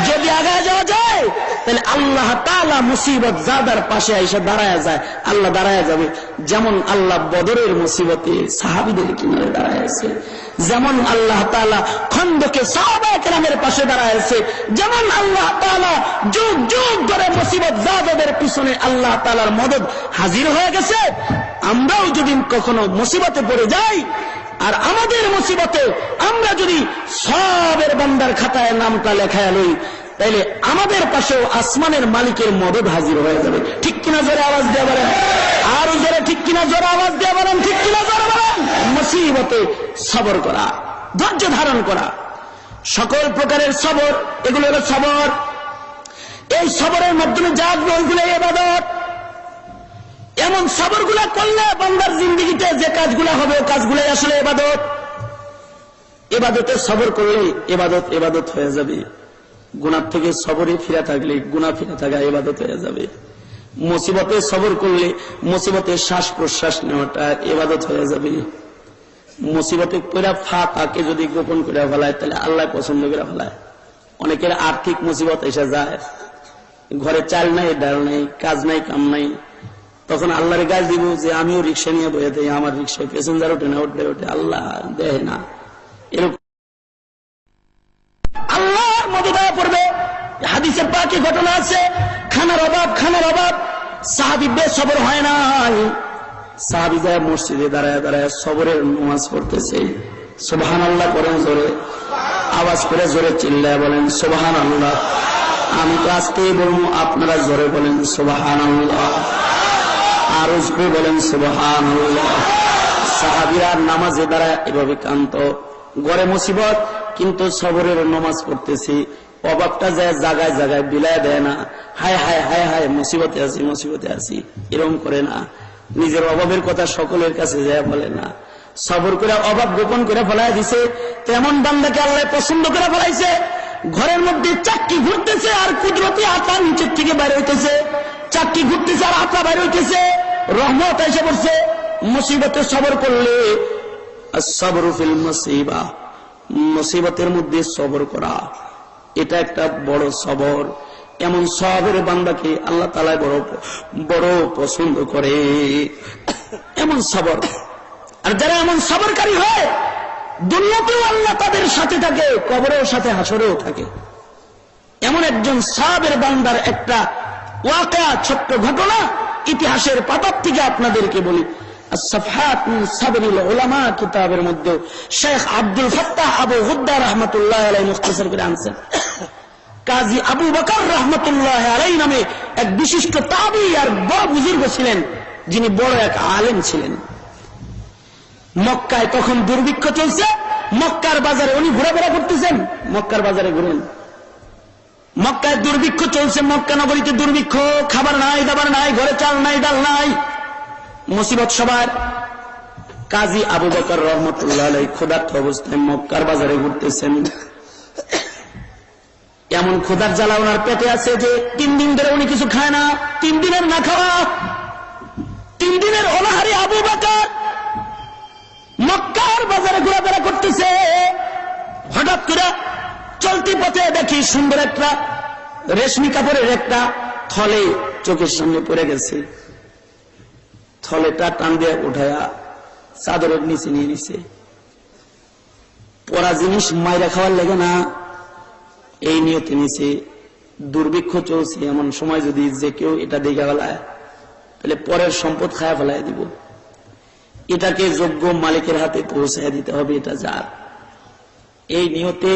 যদি আগায় যাওয়া যায় তাহলে আল্লাহ তাআলা মুসিবত যাদার পাশে এসে দাঁড়ায় যায়, আল্লাহ দাঁড়ায় যাবে। যেমন আল্লাহ বদরের মুসিবতে সাহাবীদের কিনারে দাঁড়ায় আছে, যেমন আল্লাহ তাআলা খন্দকে সাহাবায়ে কেরামের পাশে দাঁড়ায় আছে, যেমন আল্লাহ তাআলা যুগ যুগ ধরে মুসিবত যাদাদের পিছনে আল্লাহ তাআলার মদদ হাজির হয়ে গেছে। আমরাও যদি কখনো মুসিবতে পড়ে যাই আর আমাদের মুসিবতে আমরা যদি সবের বান্দার খাতায় নামটা লেখায় লই, তাইলে আমাদের পাশেও আসমানের মালিকের মদদ হাজির হয়ে যাবে। ঠিক কিনা জোরে আওয়াজ দিয়ে বলেন, আরো জোরে ঠিক কিনা জোরে আওয়াজ দিয়ে বলেন, ঠিক কিনা জোরে বলেন। মুসিবতে সবর করা, ধৈর্য ধারণ করা, সকল প্রকারের সবর, এগুলো হলো সবর। এই সবরের মাধ্যমে যা ওইগুলো ইবাদত। এমন সবরগুলা করলে বান্দার জিন্দেগিতে যে কাজগুলা হবে ও কাজগুলাই আসলে ইবাদত। ইবাদতে সবর করলে ইবাদত হয়ে যাবে। গুনাহ থেকে সবরে ফিরে থাকলে গুনাহ ফিরে থাকা ইবাদত হয়ে যাবে। মুসিবতে সবর করলে মুসিবতে শ্বাস প্রশ্বাস নেওয়াটা ইবাদত হয়ে যাবে। মুসিবতে পড়া ফাঁকাকে যদি গোপন করে ফেলায় তাহলে আল্লাহ পছন্দ করে ফেলায়। অনেকের আর্থিক মুসিবত এসে যায়, ঘরে চাল নাই, ডাল নাই, কাজ নাই, কাম নাই, তখন আল্লাহর গাছ দিব যে আমিও রিক্সা নিয়ে বয়ে দেই, আমার রিক্সায় প্যাসেঞ্জার ওঠে না, ওঠে আল্লাহ দেয় না। এরকম আল্লাহর মদদ পড়বে। হাদিসে পাকে ঘটনা আছে, খানার অভাব সাহাবী বেসবর হয় নাই। সাহাবী যায় মসজিদে দাঁড়ায় দাঁড়ায় সবরের নামাজ পড়তেছে। সুবহানাল্লাহ করেন জোরে, আওয়াজ করে জোরে চিল্লায় বলেন সুবহানাল্লাহ। আমি তো আজকেই বলবো, আপনারা জোরে বলেন সুবহানাল্লাহ, আরো জোরে বলেন সুবহানাল্লাহ। সাহাবীরা নামাজে দাঁড়ায় এভাবে কান্ত, ঘরে মুসিবত কিন্তু সবরের নামাজ পড়তেছি। অভাবটা যায় জায়গায় জায়গায় বিলায় দেয় না, হায় হায় হায় হায় মুসিবতে আছি, এরকম করে না। নিজের অভাবের কথা সকলের কাছে যায় বলে না, সবর করে অভাব গোপন করে ফেলায় দিছে। তেমন বান্দাকে আল্লাহ পছন্দ করে ফেলাইছে। ঘরের মধ্যে চাক্কি ঘুরতেছে আর কুদরতি আটা নিচের থেকে বাইরে হইতেছে, চাক্কি ঘুরতেছে আর আটা বাইরে হইতেছে, রহমত এসে পড়ছে। মুসিবতে সবর করলে as-sabru fil musiba, মুসিবতের মধ্যে সবর করা, এটা একটা বড় সবর। এমন সবরের বান্দাকে আল্লাহ তাআলা বড় পছন্দ করে, এমন সবর। আর যারা এমন সবরকারী হয় দুনিয়াতেও আল্লাহ তাদের সাথে থাকে, কবরেও সাথে, হাসরেও থাকে। এমন একজন সাবের বান্দার একটা ওয়াকিয়া, ছোট্ট ঘটনা ইতিহাসের পাতার থেকে আপনাদেরকে বলি। as-safhat min sabril ulama কিতাবের মধ্যে শেখ আব্দুল ফাত্তাহ আবু হুদ্দা রাহমাতুল্লাহ আলাইহি মুখতাসার করে আনছেন। কাজী আবু বকর রাহমাতুল্লাহ আলাইহি নামে এক বিশিষ্ট তাবী আর বড় বুজুর্গ ছিলেন, যিনি বড় এক আলেম ছিলেন। মক্কায় তখন দুর্ভিক্ষ চলছে। মক্কার বাজারে উনি ঘোরাফেরা করতেছেন, মক্কার বাজারে ঘুরেন। মক্কায় দুর্ভিক্ষ চলছে, মক্কা নগরীতে দুর্ভিক্ষ, খাবার নাই, দাবার নাই, ঘরে চাল নাই, ডাল নাই, মুসিবত সবার। কাজী আবু বকর রহমতুল্লাহ আলাইহি ক্ষুধার্ত অবস্থায় মক্কার বাজারে ঘুরতেছেন। এমন ক্ষুধার জ্বালা ওনার পেটে আছে যে 3 দিন ধরে উনি কিছু খায় না। 3 দিনের না খাওয়া, 3 দিনের অনাহারি আবু বকর মক্কার বাজারে ঘোরাফেরা করতেছে। হঠাৎ করে চলতি পথে দেখি সুন্দর একটা রেশমি কাপড়ের একটা থলে চোখের সামনে পড়ে গেছে। থলেটা টান দিয়ে উঠায়া চাদরের নিচে নিয়ে নিছে। পরা জিনিস মাইরা খাওয়ার লেগে না, এই নিয়তে নিছে। দুর্ভিক্ষ চলছে, এমন সময় যদি যে কেউ এটা দেখে ফেলায় তাহলে পরের সম্পদ খায়া ফেলায় দিব। এটাকে যোগ্য মালিকের হাতে পৌঁছায় দিতে হবে, এটা যার। এই নিয়তে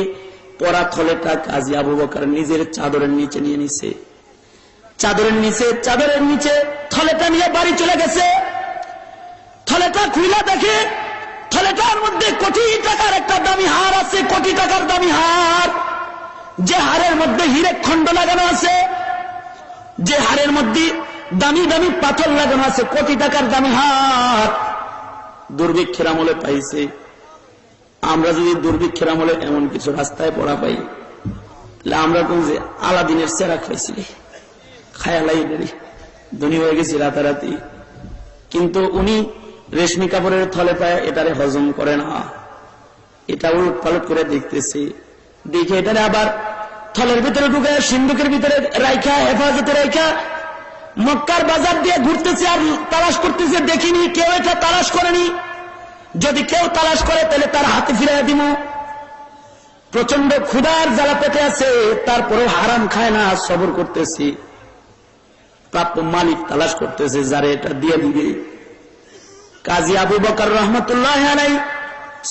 পরা থলেটা কাজী আবু বকর নিজের চাদরের নিচে নিয়ে নিছে। চাদরের নিচে থলেটা নিয়ে বাড়ি চলে গেছে। থলেটা খুলে দেখে থলেটার মধ্যে কোটি টাকার একটা দামি হার আছে, কোটি টাকার দামি হার, যে হারের মধ্যে হীরের খণ্ড লাগানো আছে, যে হারের মধ্যে দামি দামি পাথর লাগানো আছে, কোটি টাকার দামি হার দুর্ভিক্ষের আমলে পাইছে। আমরা যদি দুর্ভিক্ষের আমলে এমন কিছু রাস্তায় পড়া পাই, তাহলে আমরা কোন যে আলাদিনের চেরা খাইছি, খায়ালাই ধনী হয়ে গেছি রাতারাতি। কিন্তু উনি রেশমি কাপড়ের থলে পায় এটারে হজম করে না, এটা উলট পালট করে দেখতেছি, দেখে এটারে আবার থলের ভিতরে ঢুকে সিন্ধুকের ভিতরে রাইখা, হেফাজতে রাইখা মক্কার বাজার দিয়ে ঘুরতেছে আর তালাশ করতেছে। দেখিনি কেউ এটা তালাশ করেনি, যদি কেউ তালাশ করে তাহলে তার হাতে ফিরিয়ে দিব। প্রচন্ড ক্ষুধার জ্বালা পেটে আছে, তারপরেও হারাম খায় না, সবর করতেছি। প্রাপ্য মালিক তালাশ করতেছে যারে এটা দিয়ে দিবে। কাজী আবু বকর রহমতুল্লাহ আলাইহি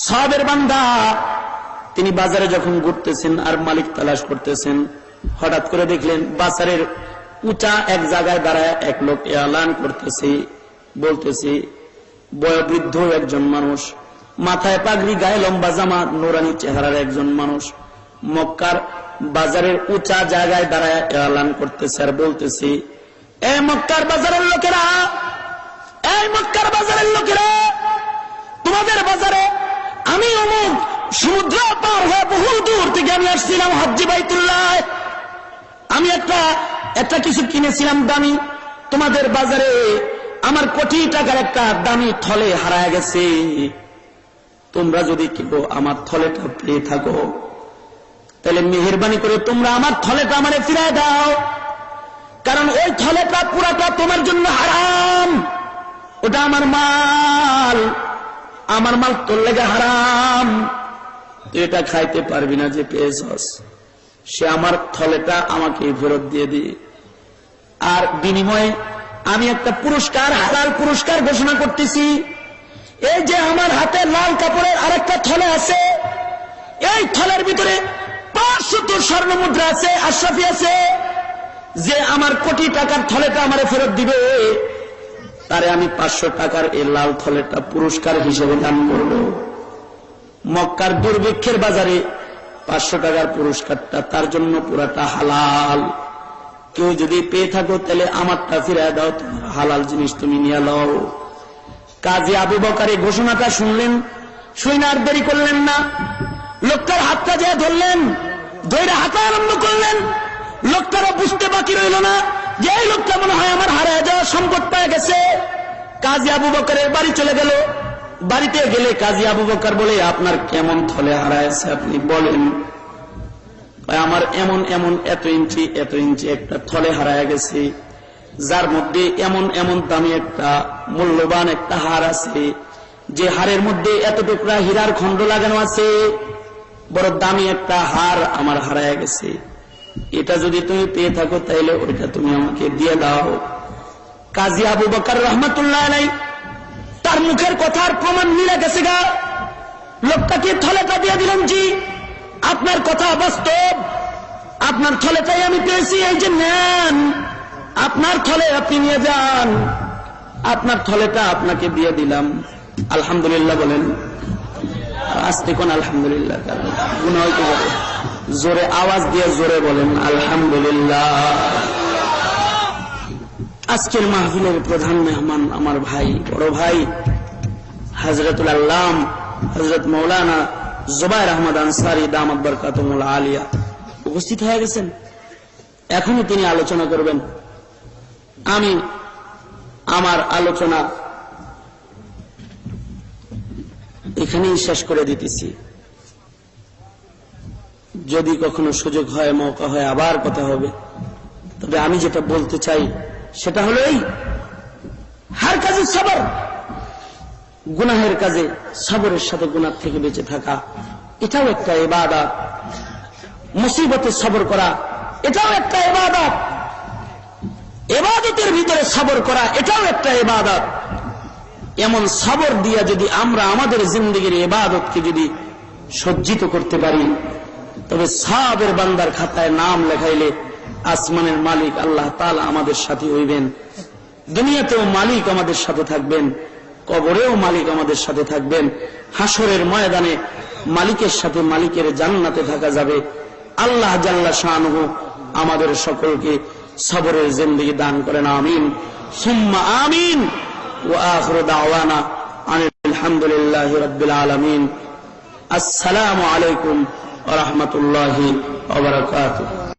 সাহাবের বান্দা, তিনি বাজারে যখন ঘুরতেছেন আর মালিক তালাশ করতেছেন, হঠাৎ করে দেখলেন বাজারের উঁচা এক জায়গায় দাঁড়ায় এক লোক এলান করতেছে, বলতেছে, বয়োবৃদ্ধ একজন মানুষ, মাথায় পাগড়ি, গায়ে লম্বা জামা, নুরানি চেহারার একজন মানুষ মক্কার বাজারের উঁচা জায়গায় দাঁড়ায় এলান করতেছে আর বলতেছে, এই মক্কার বাজারের লোকেরা, এই মক্কার বাজারের লোকেরা, তোমাদের বাজারে আমি অমুক সমুদ্র পার হয়ে বহু দূর থেকে আমি আসছিলাম হজ্জে বাইতুল্লাহ, আমি একটা কিছু কিনেছিলাম দামি, তোমাদের বাজারে আমার কোটি টাকার একটা দামি থলে হারায় গেছে। তোমরা যদি কেউ আমার থলেটা পেয়ে থাকো, তাহলে মেহেরবানি করে তোমরা আমার থলেটা আমারে ফিরায় দাও, কারণ ওই থলেটা পুরাটা তোমার জন্য হারাম, ওটা আমার মাল, আমার মাল তোর লেগে হারাম, তুই এটা খাইতে পারবি না যে পেয়েছস। সে আমার থলেটা আমাকে ফেরত দিয়ে দি, আর বিনিময়ে আমি একটা পুরস্কার, হালাল পুরস্কার ঘোষণা করতেছি। এই যে আমার হাতে লাল কাপড়ের আরেকটা থলে আছে, এই থলের ভিতরে 500 স্বর্ণ মুদ্রা আছে, আশরাফি আছে, যে আমার কোটি টাকার থলেটা আমারে ফেরত দিবে, তারে আমি 500 টাকার এই লাল থলেটা পুরস্কার হিসেবে দান করব। মক্কার দুর্ভিক্ষের বাজারে 500 টাকার পুরস্কারটা তার জন্য পুরাটা হালাল। কেউ যদি পেয়ে থাকো তাহলে আমারটা ফিরিয়ে দাও, তোমার হালাল জিনিস তুমি নিয়ে নাও। কাজী আবু বকর এই ঘোষণাটা শুনলেন, শুনে আর দেরি করলেন না, লোকটার হাতটা যে ধরলেন, ধরে হাঁটা আরম্ভ করলেন। লোকটারা বুঝতে বাকি রইল না যে এই লোকটা মনে হয় আমার হারিয়ে যাওয়া সম্পদ পেয়ে গেছে। কাজী আবু বকরের বাড়ি চলে গেল। বাড়িতে গেলে কাজী আবু বকর বলে, আপনার কেমন থলে হারাইছে আপনি বলেন। আমার এমন এমন এত ইঞ্চি একটা থলে হারায় গেছে, যার মধ্যে এমন এমন দামি একটা মূল্যবান একটা হার আছে, যে হারের মধ্যে এত টুকরা হীরার খণ্ড লাগানো আছে, বড় দামি একটা হার আমার হারায় গেছে। এটা যদি তুমি পেয়ে থাকো তাইলে ওইটা তুমি আমাকে দিয়ে দাও। কাজী আবু বকর রহমতুল্লাহ আলাইহি তার মুখের কথার প্রমাণ মিলে গেছে গা। লোকটাকে থলেটা দিয়ে দিলাম, জি আপনার কথা বাস্তব, আপনার থলেটাই আমি পেয়েছি, এই যে নেন, আপনার থলে আপনি নিয়ে যান, আপনার থলেটা আপনাকে দিয়ে দিলাম। আলহামদুলিল্লাহ বলেন, আস্তে কোন আলহামদুলিল্লাহ, গুনাহ হইতে পারে, জোরে আওয়াজ দিয়ে জোরে বলেন আলহামদুলিল্লাহ। আজকের মাহফিলের প্রধান মেহমান আমার ভাই, বড় ভাই হযরতুল আল্লাম হযরত মাওলানা জুবায়ের আহমদ আনসারী দামাত বরকাতুহুল আলিয়া উপস্থিত হয়ে গেছেন। এখনই তিনি আলোচনা করবেন। আমি আমার আলোচনা এখানেই শেষ করে দিতেছি। যদি কখনো সুযোগ হয়, মৌকা হয়, আবার কথা হবে। তবে আমি যেটা বলতে চাই সেটা হলো এই, হার কাজে সবর, গুনাহের কাজে সবরের সাথে গুনাহ থেকে বেঁচে থাকা, এটাও একটা ইবাদত। মুসিবতে সবর করা, এটাও একটা ইবাদত। ইবাদতের ভিতরে সবর করা, এটাও একটা ইবাদত। এমন সবর দিয়া যদি আমরা আমাদের জিন্দেগির ইবাদতকে যদি সজ্জিত করতে পারি, তবে সাবের বান্দার খাতায় নাম লেখাইলে আসমানের মালিক আল্লাহ তাআলা আমাদের সাথে হইবেন, দুনিয়াতেও মালিক আমাদের সাথে থাকবেন, কবরেও মালিক আমাদের সাথে থাকবেন, হাসরের ময়দানে মালিকের সাথে মালিকের জান্নাতে থাকা যাবে। আল্লাহ জাল্লা শানুহু আমাদের সকলকে সবরের জিন্দেগি দান করেন, আমিন সুম্মা আমিন। ওয়া আখিরু দাওয়ানা আলহামদুলিল্লাহি রাব্বিল আলামিন। আসসালামু আলাইকুম ওয়া রাহমাতুল্লাহি ওয়া বারাকাতুহু।